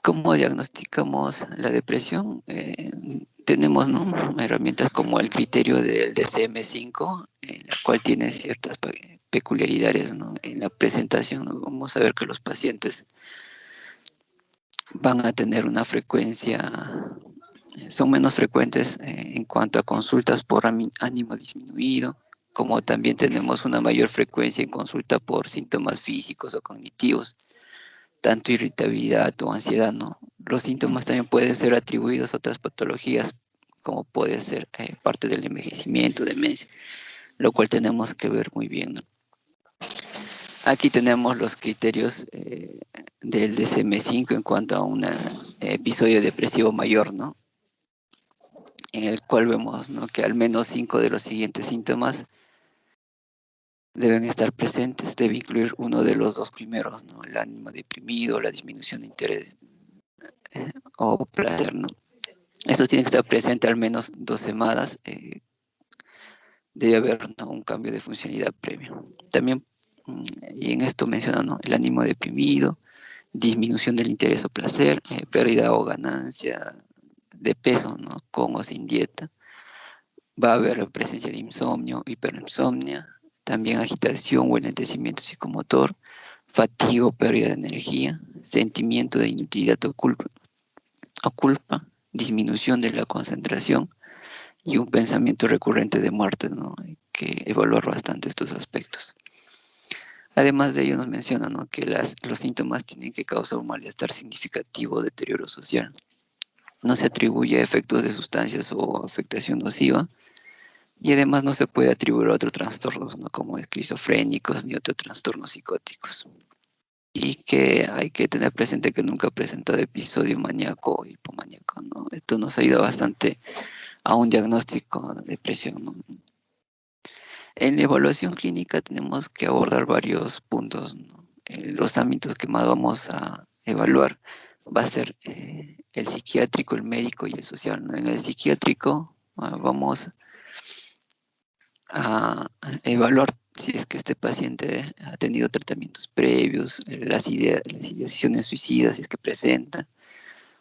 ¿Cómo diagnosticamos la depresión? Tenemos, ¿no?, herramientas como el criterio del DSM-5, en la cual tiene ciertas peculiaridades, ¿no?, en la presentación, ¿no? Vamos a ver que los pacientes van a tener una frecuencia, son menos frecuentes en cuanto a consultas por ánimo disminuido, como también tenemos una mayor frecuencia en consulta por síntomas físicos o cognitivos, tanto irritabilidad o ansiedad, ¿no? Los síntomas también pueden ser atribuidos a otras patologías, como puede ser parte del envejecimiento, demencia, lo cual tenemos que ver muy bien, ¿no? Aquí tenemos los criterios del DSM-5 en cuanto a un episodio depresivo mayor, ¿no?, en el cual vemos, ¿no?, que al menos 5 de los siguientes síntomas deben estar presentes. Debe incluir uno de los dos primeros, ¿no?, el ánimo deprimido, la disminución de interés o placer, ¿no? Estos tienen que estar presentes al menos 2 semanas. Debe haber, ¿no?, un cambio de funcionalidad previo. También, y en esto menciona, ¿no?, el ánimo deprimido, disminución del interés o placer, pérdida o ganancia de peso, ¿no?, con o sin dieta. Va a haber presencia de insomnio, hiperinsomnia, también agitación o enlentecimiento psicomotor, fatiga o pérdida de energía, sentimiento de inutilidad o culpa, disminución de la concentración y un pensamiento recurrente de muerte, ¿no? Hay que evaluar bastante estos aspectos. Además de ello nos menciona, ¿no?, que los síntomas tienen que causar un malestar significativo o deterioro social. no se atribuye a efectos de sustancias o afectación nociva, y además no se puede atribuir a otros trastornos, ¿no? Como esquizofrénicos ni otros trastornos psicóticos. Y que hay que tener presente que nunca ha presentado episodio maníaco o hipomaníaco, ¿no? Esto nos ayuda bastante a un diagnóstico de depresión, ¿no? En la evaluación clínica tenemos que abordar varios puntos, ¿no? Los ámbitos que más vamos a evaluar va a ser el psiquiátrico, el médico y el social, ¿no? En el psiquiátrico vamos a evaluar si es que este paciente ha tenido tratamientos previos, las ideaciones suicidas, si es que presenta,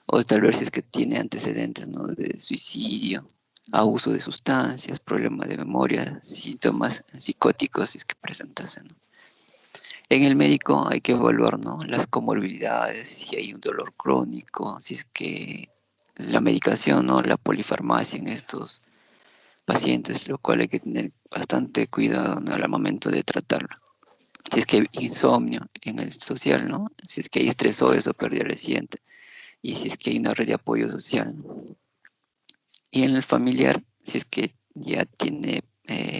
o tal vez si es que tiene antecedentes, ¿no? De suicidio, abuso de sustancias, problema de memoria, síntomas psicóticos, si es que presentase, ¿no? En el médico hay que evaluar, ¿no? Las comorbilidades, si hay un dolor crónico, si es que la medicación, ¿no? La polifarmacia en estos pacientes, lo cual hay que tener bastante cuidado, ¿no? Al momento de tratarlo. Si es que hay insomnio en el social, ¿no? Si es que hay estresores o pérdida reciente, y si es que hay una red de apoyo social, ¿no? Y en el familiar, si es que ya tiene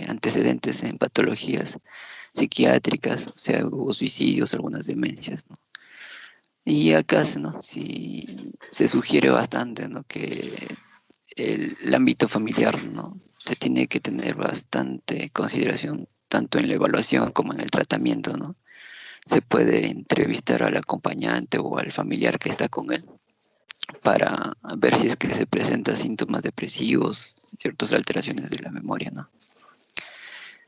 antecedentes en patologías psiquiátricas, o sea, hubo suicidios, algunas demencias, ¿no? Y acá, ¿no? Sí, se sugiere bastante, ¿no? Que el ámbito familiar, ¿no? Se tiene que tener bastante consideración, tanto en la evaluación como en el tratamiento, ¿no? Se puede entrevistar al acompañante o al familiar que está con él para ver si es que se presentan síntomas depresivos, ciertas alteraciones de la memoria, ¿no?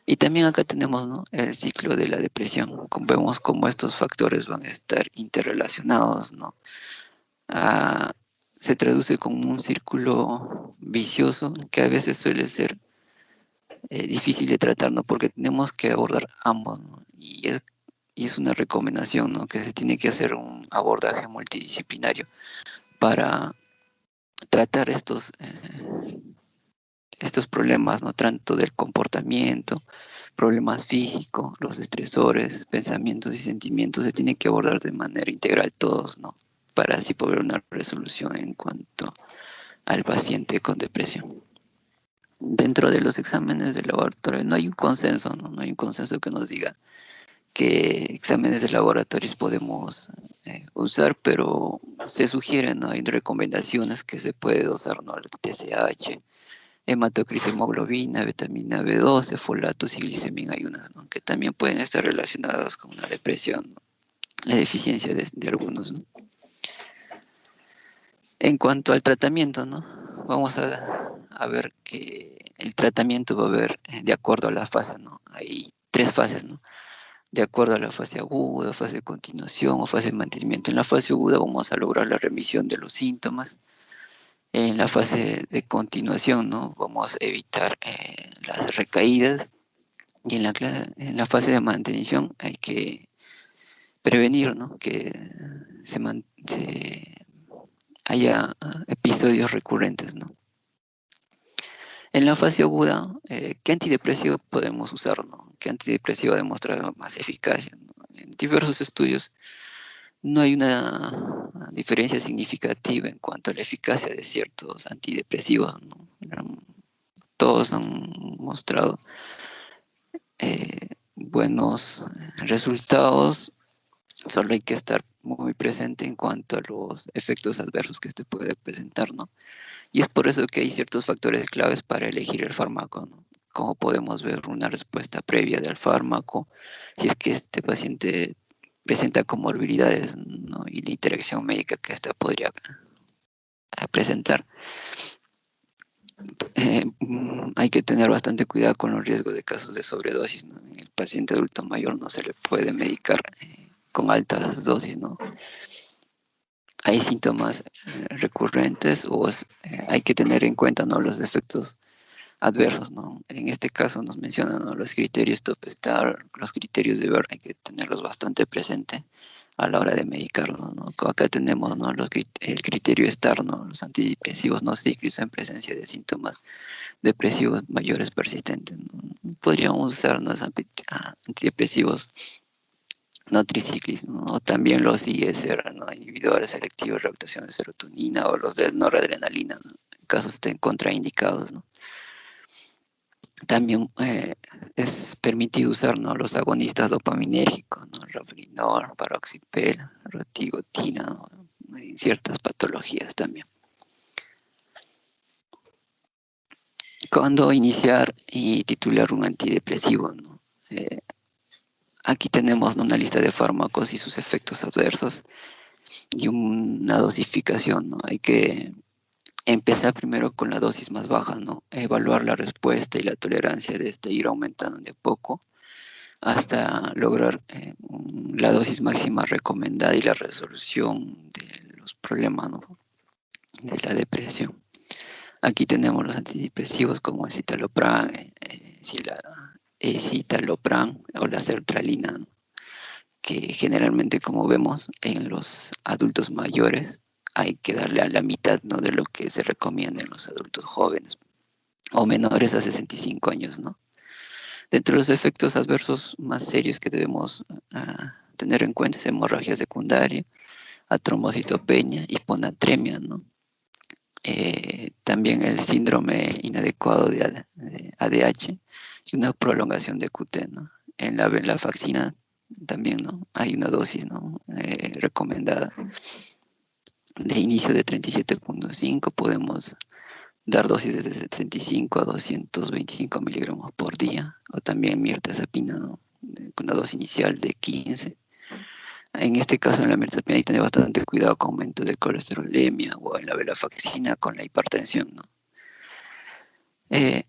Y también acá tenemos, ¿no? El ciclo de la depresión. Como vemos cómo estos factores van a estar interrelacionados, ¿no? Ah, se traduce como un círculo vicioso que a veces suele ser difícil de tratar, ¿no? Porque tenemos que abordar ambos, ¿no? Y es una recomendación, ¿no? Que se tiene que hacer un abordaje multidisciplinario para tratar estos problemas, ¿no? Tanto del comportamiento, problemas físicos, los estresores, pensamientos y sentimientos, se tiene que abordar de manera integral todos, ¿no? Para así poder una resolución en cuanto al paciente con depresión. Dentro de los exámenes de laboratorio no hay un consenso, ¿no? No hay un consenso que nos diga qué exámenes de laboratorios podemos usar, pero se sugieren, ¿no? Hay recomendaciones que se puede usar, ¿no? El TSH, hematocrito, hemoglobina, vitamina B12, folatos y glicemia, hay unas, ¿no? Que también pueden estar relacionadas con una depresión, ¿no? La deficiencia de algunos, ¿no? En cuanto al tratamiento, ¿no? Vamos a ver que el tratamiento va a haber de acuerdo a la fase, ¿no? Hay 3 fases, ¿no? De acuerdo a la fase aguda, fase de continuación o fase de mantenimiento. En la fase aguda vamos a lograr la remisión de los síntomas. En la fase de continuación, ¿no? Vamos a evitar las recaídas. Y en la fase de mantenimiento hay que prevenir, ¿no? Que se haya episodios recurrentes, ¿no? En la fase aguda, ¿qué antidepresivo podemos usar, ¿no? ¿Qué antidepresivo ha demostrado más eficacia, ¿no? En diversos estudios no hay una diferencia significativa en cuanto a la eficacia de ciertos antidepresivos, ¿no? Todos han mostrado buenos resultados, solo hay que estar muy presente en cuanto a los efectos adversos que este puede presentar, ¿no? Y es por eso que hay ciertos factores claves para elegir el fármaco, ¿no? Como podemos ver, una respuesta previa del fármaco, si es que este paciente presenta comorbilidades, ¿no? Y la interacción médica que ésta podría presentar. Hay que tener bastante cuidado con los riesgos de casos de sobredosis, ¿no? El paciente adulto mayor no se le puede medicar con altas dosis, ¿no? Hay síntomas recurrentes o hay que tener en cuenta, ¿no? Los efectos adversos, ¿no? En este caso nos mencionan, ¿no? Los criterios Top-STAR, los criterios de Ver, hay que tenerlos bastante presente a la hora de medicarlo, ¿no? Acá tenemos, ¿no? El criterio STAR, ¿no? Los antidepresivos no cíclicos en presencia de síntomas depresivos mayores persistentes, ¿no? Podríamos usar, ¿no? Antidepresivos no triciclis, ¿no? O también los ISR, ¿no? Inhibidores selectivos de reabsorción de serotonina o los de noradrenalina, ¿no? En casos estén contraindicados, ¿no? También es permitido usar, ¿no? Los agonistas dopaminérgicos, ¿no? Ravlinor, paroxipel, rotigotina, ¿no? En ciertas patologías también. Cuando iniciar y titular un antidepresivo, ¿no? Aquí tenemos, ¿no? Una lista de fármacos y sus efectos adversos y una dosificación, ¿no? Hay que empezar primero con la dosis más baja, ¿no? Evaluar la respuesta y la tolerancia de este, ir aumentando de poco hasta lograr la dosis máxima recomendada y la resolución de los problemas, ¿no? De la depresión. Aquí tenemos los antidepresivos como el citalopram, citalopram o la sertralina, ¿no? Que generalmente, como vemos en los adultos mayores, hay que darle a la mitad, ¿no? De lo que se recomienda en los adultos jóvenes o menores a 65 años, ¿no? Dentro de los efectos adversos más serios que debemos tener en cuenta es hemorragia secundaria, atrombocitopenia, hiponatremia, ¿no? También el síndrome inadecuado de ADH y una prolongación de QT, ¿no? En la venlafaxina también, ¿no? Hay una dosis, ¿no? Recomendada de inicio de 37.5, podemos dar dosis desde 75 a 225 miligramos por día, o también mirtazapina, ¿no? Con una dosis inicial de 15. En este caso, en la mirtazapina hay que tener bastante cuidado con aumento de colesterolemia, o en la venlafaxina con la hipertensión, ¿no?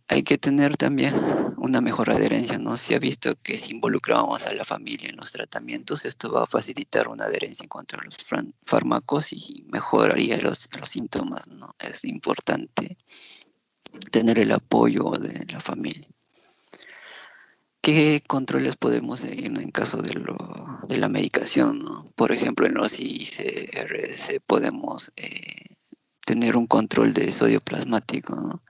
Hay que tener también una mejor adherencia, ¿no? Se ha visto que si involucramos a la familia en los tratamientos, esto va a facilitar una adherencia en cuanto a los fármacos y mejoraría los síntomas, ¿no? Es importante tener el apoyo de la familia. ¿Qué controles podemos seguir, ¿no? En caso de la medicación, ¿no? Por ejemplo, en los ICRS podemos tener un control de sodio plasmático, ¿no?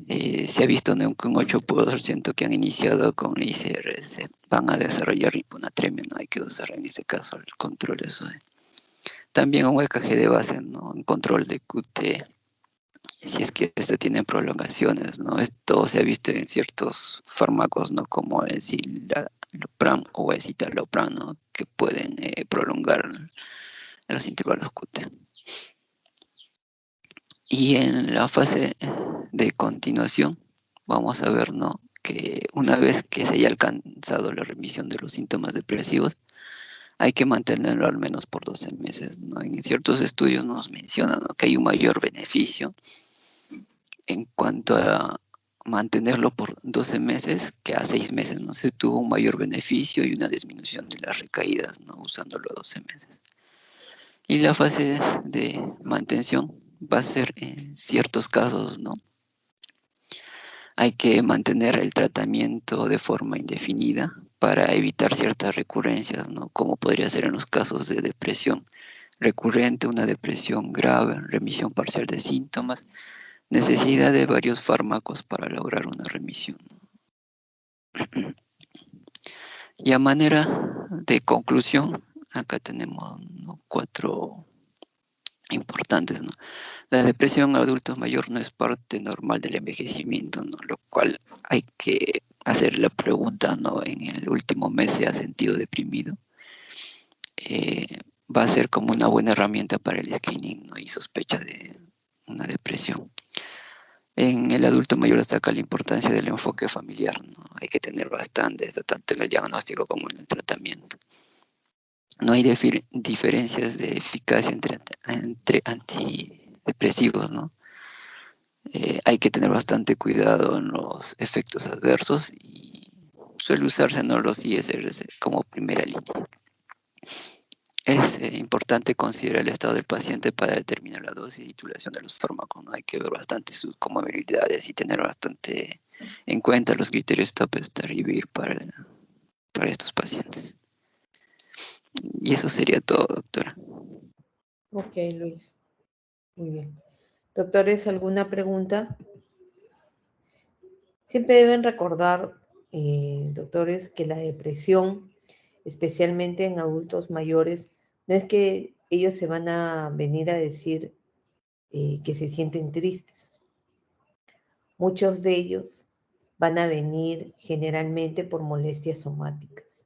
Se ha visto, ¿no? Que un 8% que han iniciado con ICRS van a desarrollar hiponatremia, ¿no? Hay que usar en ese caso el control de sodio. También un EKG de base, ¿no? Un control de QT, si es que este tiene prolongaciones, ¿no? Esto se ha visto en ciertos fármacos, ¿no? Como el citalopram o el citalopram, ¿no? Que pueden prolongar en los intervalos QT. Y en la fase de continuación, vamos a ver, ¿no? Que una vez que se haya alcanzado la remisión de los síntomas depresivos, hay que mantenerlo al menos por 12 meses, ¿no? En ciertos estudios nos mencionan, ¿no? Que hay un mayor beneficio en cuanto a mantenerlo por 12 meses que a 6 meses, ¿no? Se tuvo un mayor beneficio y una disminución de las recaídas, ¿no? Usándolo a 12 meses. Y la fase de mantención va a ser en ciertos casos, ¿no? Hay que mantener el tratamiento de forma indefinida para evitar ciertas recurrencias, ¿no? Como podría ser en los casos de depresión recurrente, una depresión grave, remisión parcial de síntomas, necesidad de varios fármacos para lograr una remisión. Y a manera de conclusión, acá tenemos, ¿no? 4 importantes, ¿no? La depresión en adultos mayor no es parte normal del envejecimiento, ¿no? Lo cual hay que hacer la pregunta, ¿no? En el último mes se ha sentido deprimido. Va a ser como una buena herramienta para el screening, ¿no? Y sospecha de una depresión. En el adulto mayor destaca la importancia del enfoque familiar, ¿no? Hay que tener bastante, tanto en el diagnóstico como en el tratamiento. No hay diferencias de eficacia entre antidepresivos, ¿no? Hay que tener bastante cuidado en los efectos adversos y suele usarse, ¿no? Los ISRS como primera línea. Es importante considerar el estado del paciente para determinar la dosis y titulación de los fármacos, ¿no? Hay que ver bastante sus comorbilidades y tener bastante en cuenta los criterios TOP Review para estos pacientes. Y eso sería todo, doctora. Ok, Luis. Muy bien. Doctores, ¿alguna pregunta? Siempre deben recordar, doctores, que la depresión especialmente en adultos mayores, no es que ellos se van a venir a decir que se sienten tristes. Muchos de ellos van a venir generalmente por molestias somáticas.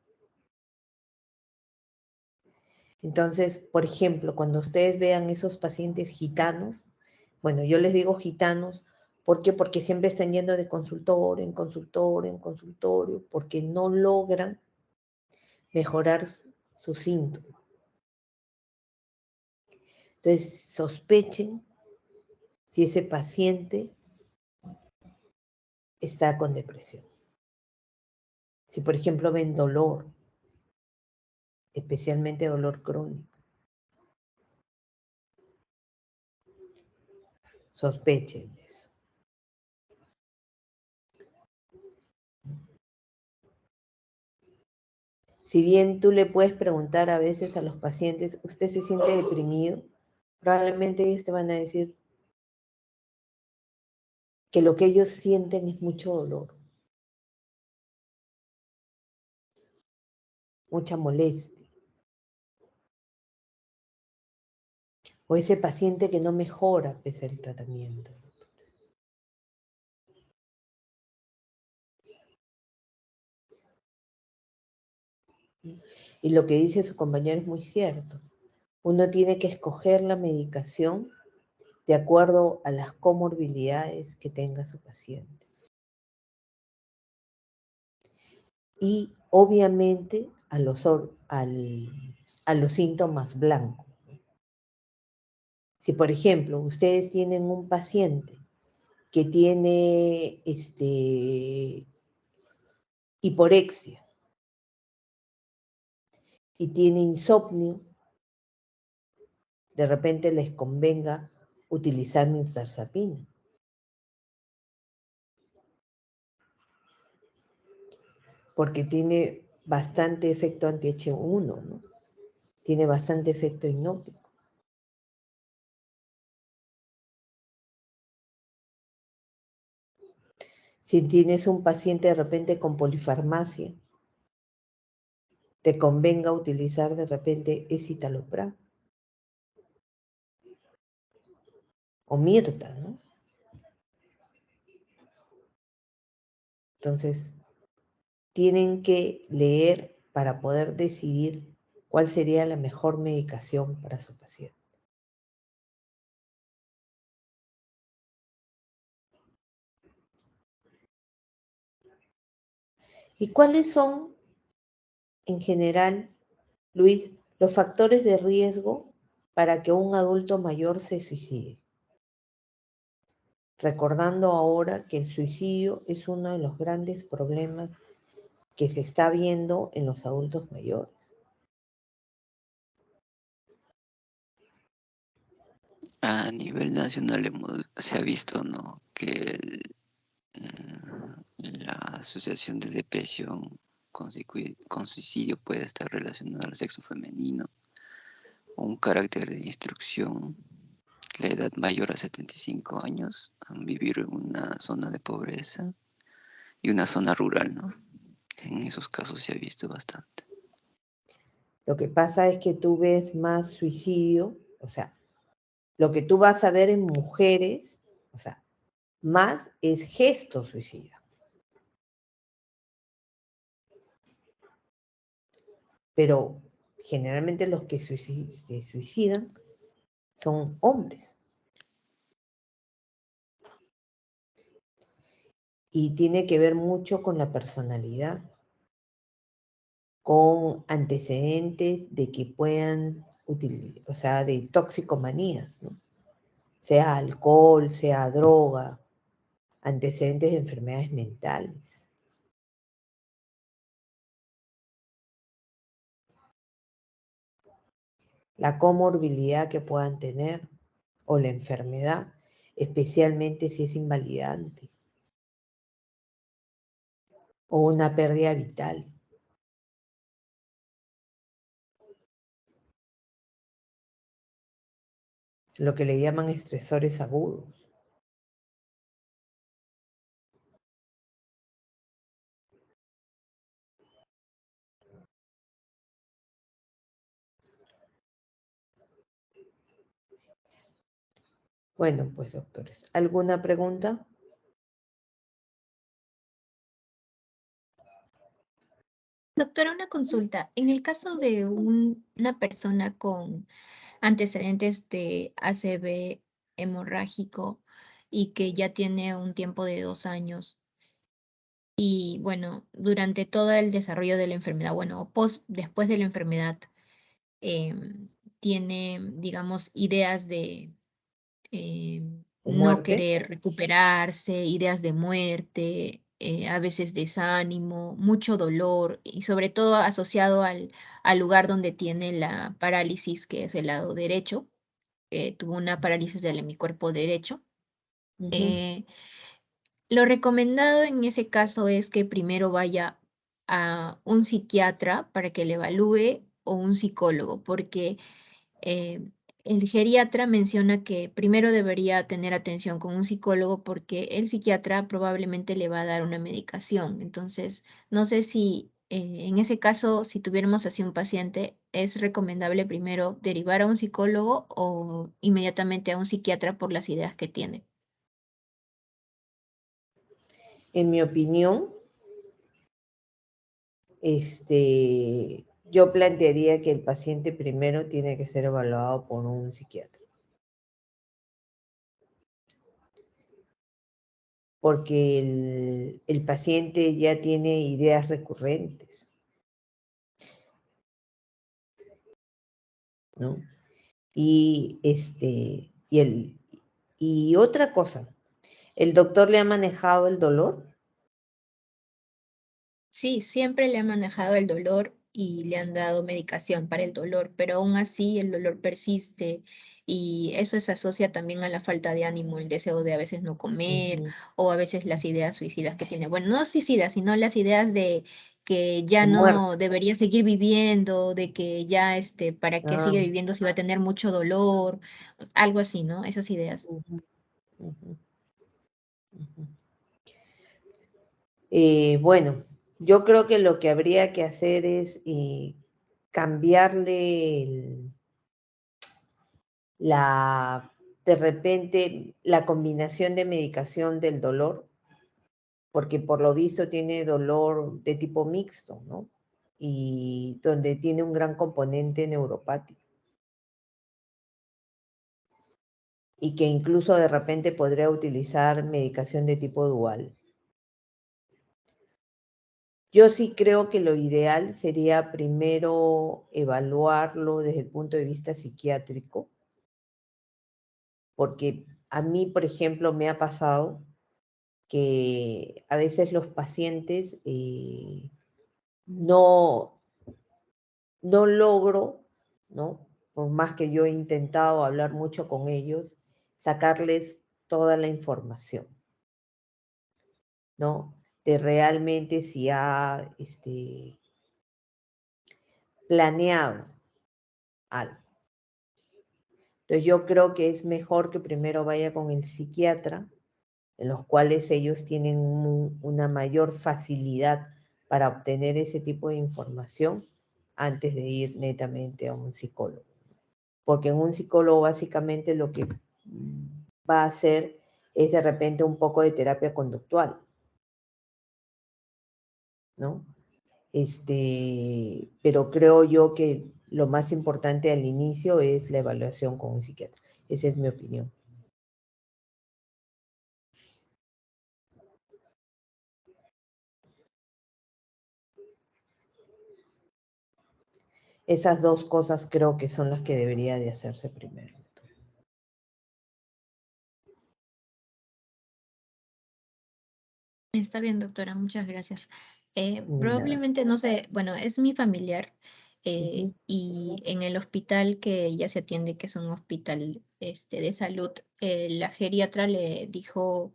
Entonces, por ejemplo, cuando ustedes vean esos pacientes gitanos, bueno, yo les digo gitanos, ¿por qué? Porque siempre están yendo de consultorio en consultorio en consultorio, porque no logran mejorar sus síntomas. Entonces, sospechen si ese paciente está con depresión. Si, por ejemplo, ven dolor, especialmente dolor crónico, sospechen de eso. Si bien tú le puedes preguntar a veces a los pacientes, ¿usted se siente deprimido? Probablemente ellos te van a decir que lo que ellos sienten es mucho dolor, mucha molestia. O ese paciente que no mejora pese al tratamiento. Y lo que dice su compañero es muy cierto. Uno tiene que escoger la medicación de acuerdo a las comorbilidades que tenga su paciente. Y obviamente a los síntomas blancos. Si, por ejemplo, ustedes tienen un paciente que tiene hiporexia y tiene insomnio, de repente les convenga utilizar mirtazapina. Porque tiene bastante efecto anti-H1, ¿no? Tiene bastante efecto hipnótico. Si tienes un paciente de repente con polifarmacia, te convenga utilizar de repente escitalopram o mirta, ¿no? Entonces, tienen que leer para poder decidir cuál sería la mejor medicación para su paciente. ¿Y cuáles son, en general, Luis, los factores de riesgo para que un adulto mayor se suicide? Recordando ahora que el suicidio es uno de los grandes problemas que se está viendo en los adultos mayores. A nivel nacional se ha visto, ¿no?, que la asociación de depresión con suicidio puede estar relacionada al sexo femenino, un carácter de instrucción, la edad mayor a 75 años, vivir en una zona de pobreza y una zona rural, ¿no? En esos casos se ha visto bastante. Lo que pasa es que tú ves más suicidio, o sea, lo que tú vas a ver en mujeres, o sea, más es gesto suicida. Pero generalmente los que se suicidan son hombres. Y tiene que ver mucho con la personalidad, con antecedentes de que puedan utilizar, o sea, de toxicomanías, ¿no? Sea alcohol, sea droga, antecedentes de enfermedades mentales. La comorbilidad que puedan tener o la enfermedad, especialmente si es invalidante o una pérdida vital. Lo que le llaman estresores agudos. Bueno, pues doctores, ¿alguna pregunta? Doctora, una consulta. En el caso de una persona con antecedentes de ACV hemorrágico y que ya tiene un tiempo de 2 años y bueno, durante todo el desarrollo de la enfermedad, bueno, después de la enfermedad, tiene, digamos, ideas de ¿De no muerte? querer recuperarse, ideas de muerte, a veces desánimo, mucho dolor y sobre todo asociado al lugar donde tiene la parálisis, que es el lado derecho. Tuvo una parálisis del hemicuerpo derecho. Ujú. Eh, lo recomendado en ese caso es que primero vaya a un psiquiatra para que le evalúe o un psicólogo, porque eh, el geriatra menciona que primero debería tener atención con un psicólogo porque el psiquiatra probablemente le va a dar una medicación. Entonces, no sé si en ese caso, si tuviéramos así un paciente, es recomendable primero derivar a un psicólogo o inmediatamente a un psiquiatra por las ideas que tiene. En mi opinión, yo plantearía que el paciente primero tiene que ser evaluado por un psiquiatra. Porque el paciente ya tiene ideas recurrentes, ¿no? Y otra cosa, ¿el doctor le ha manejado el dolor? Sí, siempre le han manejado el dolor y le han dado medicación para el dolor, pero aún así el dolor persiste y eso se asocia también a la falta de ánimo, el deseo de a veces no comer Ujú. o a veces las ideas suicidas que tiene. Bueno, no suicidas, sino las ideas de que ya De muerte. no debería seguir viviendo, de que ya para qué Ah, sigue viviendo si va a tener mucho dolor, algo así, ¿no? Esas ideas. ujú, ujú, ujú. Bueno, yo creo que lo que habría que hacer es cambiarle de repente la combinación de medicación del dolor, porque por lo visto tiene dolor de tipo mixto, ¿no? Y donde tiene un gran componente neuropático. Y que incluso de repente podría utilizar medicación de tipo dual. Yo sí creo que lo ideal sería primero evaluarlo desde el punto de vista psiquiátrico, porque a mí, por ejemplo, me ha pasado que a veces los pacientes no, no logro, ¿no? Por más que yo he intentado hablar mucho con ellos, sacarles toda la información, ¿no? De realmente si ha planeado algo. Entonces yo creo que es mejor que primero vaya con el psiquiatra, en los cuales ellos tienen una mayor facilidad para obtener ese tipo de información antes de ir netamente a un psicólogo. Porque en un psicólogo básicamente lo que va a hacer es de repente un poco de terapia conductual, ¿no? Pero creo yo que lo más importante al inicio es la evaluación con un psiquiatra. Esa es mi opinión. Esas dos cosas creo que son las que debería de hacerse primero. Está bien, doctora, muchas gracias. Nada. Probablemente, no sé, bueno, es mi familiar Ujú. y en el hospital que ella se atiende, que es un hospital de salud, la geriatra le dijo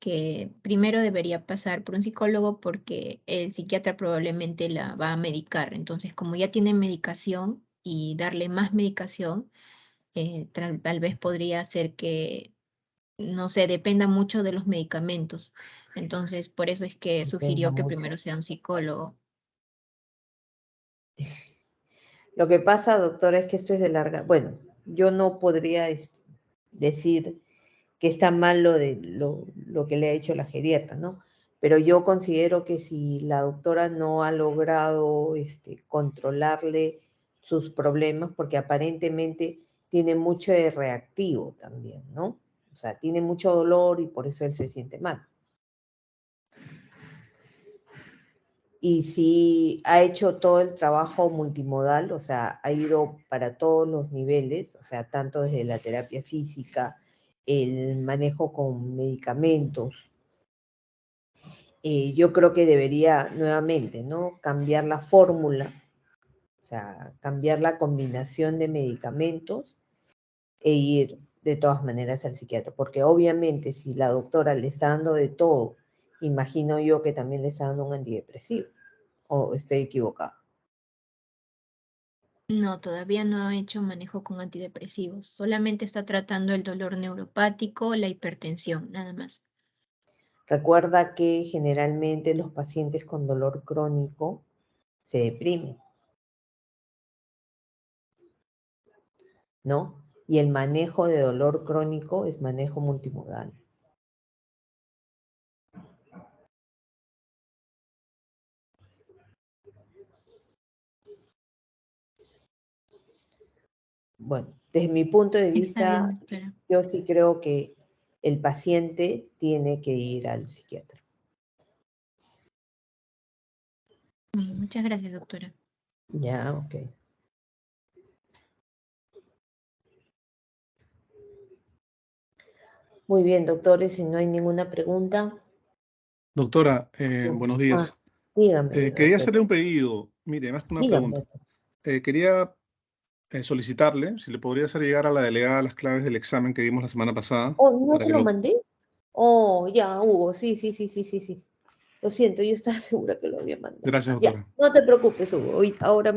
que primero debería pasar por un psicólogo porque el psiquiatra probablemente la va a medicar. Entonces, como ya tiene medicación y darle más medicación, tal vez podría hacer que no sé, dependa mucho de los medicamentos. Entonces, por eso es que Dependa sugirió que mucho. primero sea un psicólogo. Lo que pasa, doctora, es que esto es de larga. Bueno, yo no podría decir que está mal lo que le ha hecho la geriatra, ¿no? Pero yo considero que si la doctora no ha logrado controlarle sus problemas, porque aparentemente tiene mucho de reactivo también, ¿no? O sea, tiene mucho dolor y por eso él se siente mal. Y si ha hecho todo el trabajo multimodal, o sea, ha ido para todos los niveles, o sea, tanto desde la terapia física, el manejo con medicamentos, yo creo que debería nuevamente, ¿no? Cambiar la fórmula, o sea, cambiar la combinación de medicamentos e ir de todas maneras al psiquiatra, porque obviamente si la doctora le está dando de todo, imagino yo que también le está dando un antidepresivo, o estoy equivocado. No, todavía no ha hecho manejo con antidepresivos. Solamente está tratando el dolor neuropático, la hipertensión, nada más. Recuerda que generalmente los pacientes con dolor crónico se deprimen, ¿no? Y el manejo de dolor crónico es manejo multimodal. Bueno, desde mi punto de Está bien, vista, doctora. yo sí creo que el paciente tiene que ir al psiquiatra. Muchas gracias, doctora. Ya, ok. Muy bien, doctores, si no hay ninguna pregunta. Doctora, buenos días. Dígame, Quería doctor. hacerle un pedido. Mire, más que una Dígame, pregunta. doctor. Quería solicitarle si le podría hacer llegar a la delegada las claves del examen que dimos la semana pasada. Oh, ¿no Para se que lo lo... mandé? Oh, ya, Hugo, sí. Lo siento, yo estaba segura que lo había mandado. Gracias, Ya, doctora. no te preocupes, Hugo. Ahora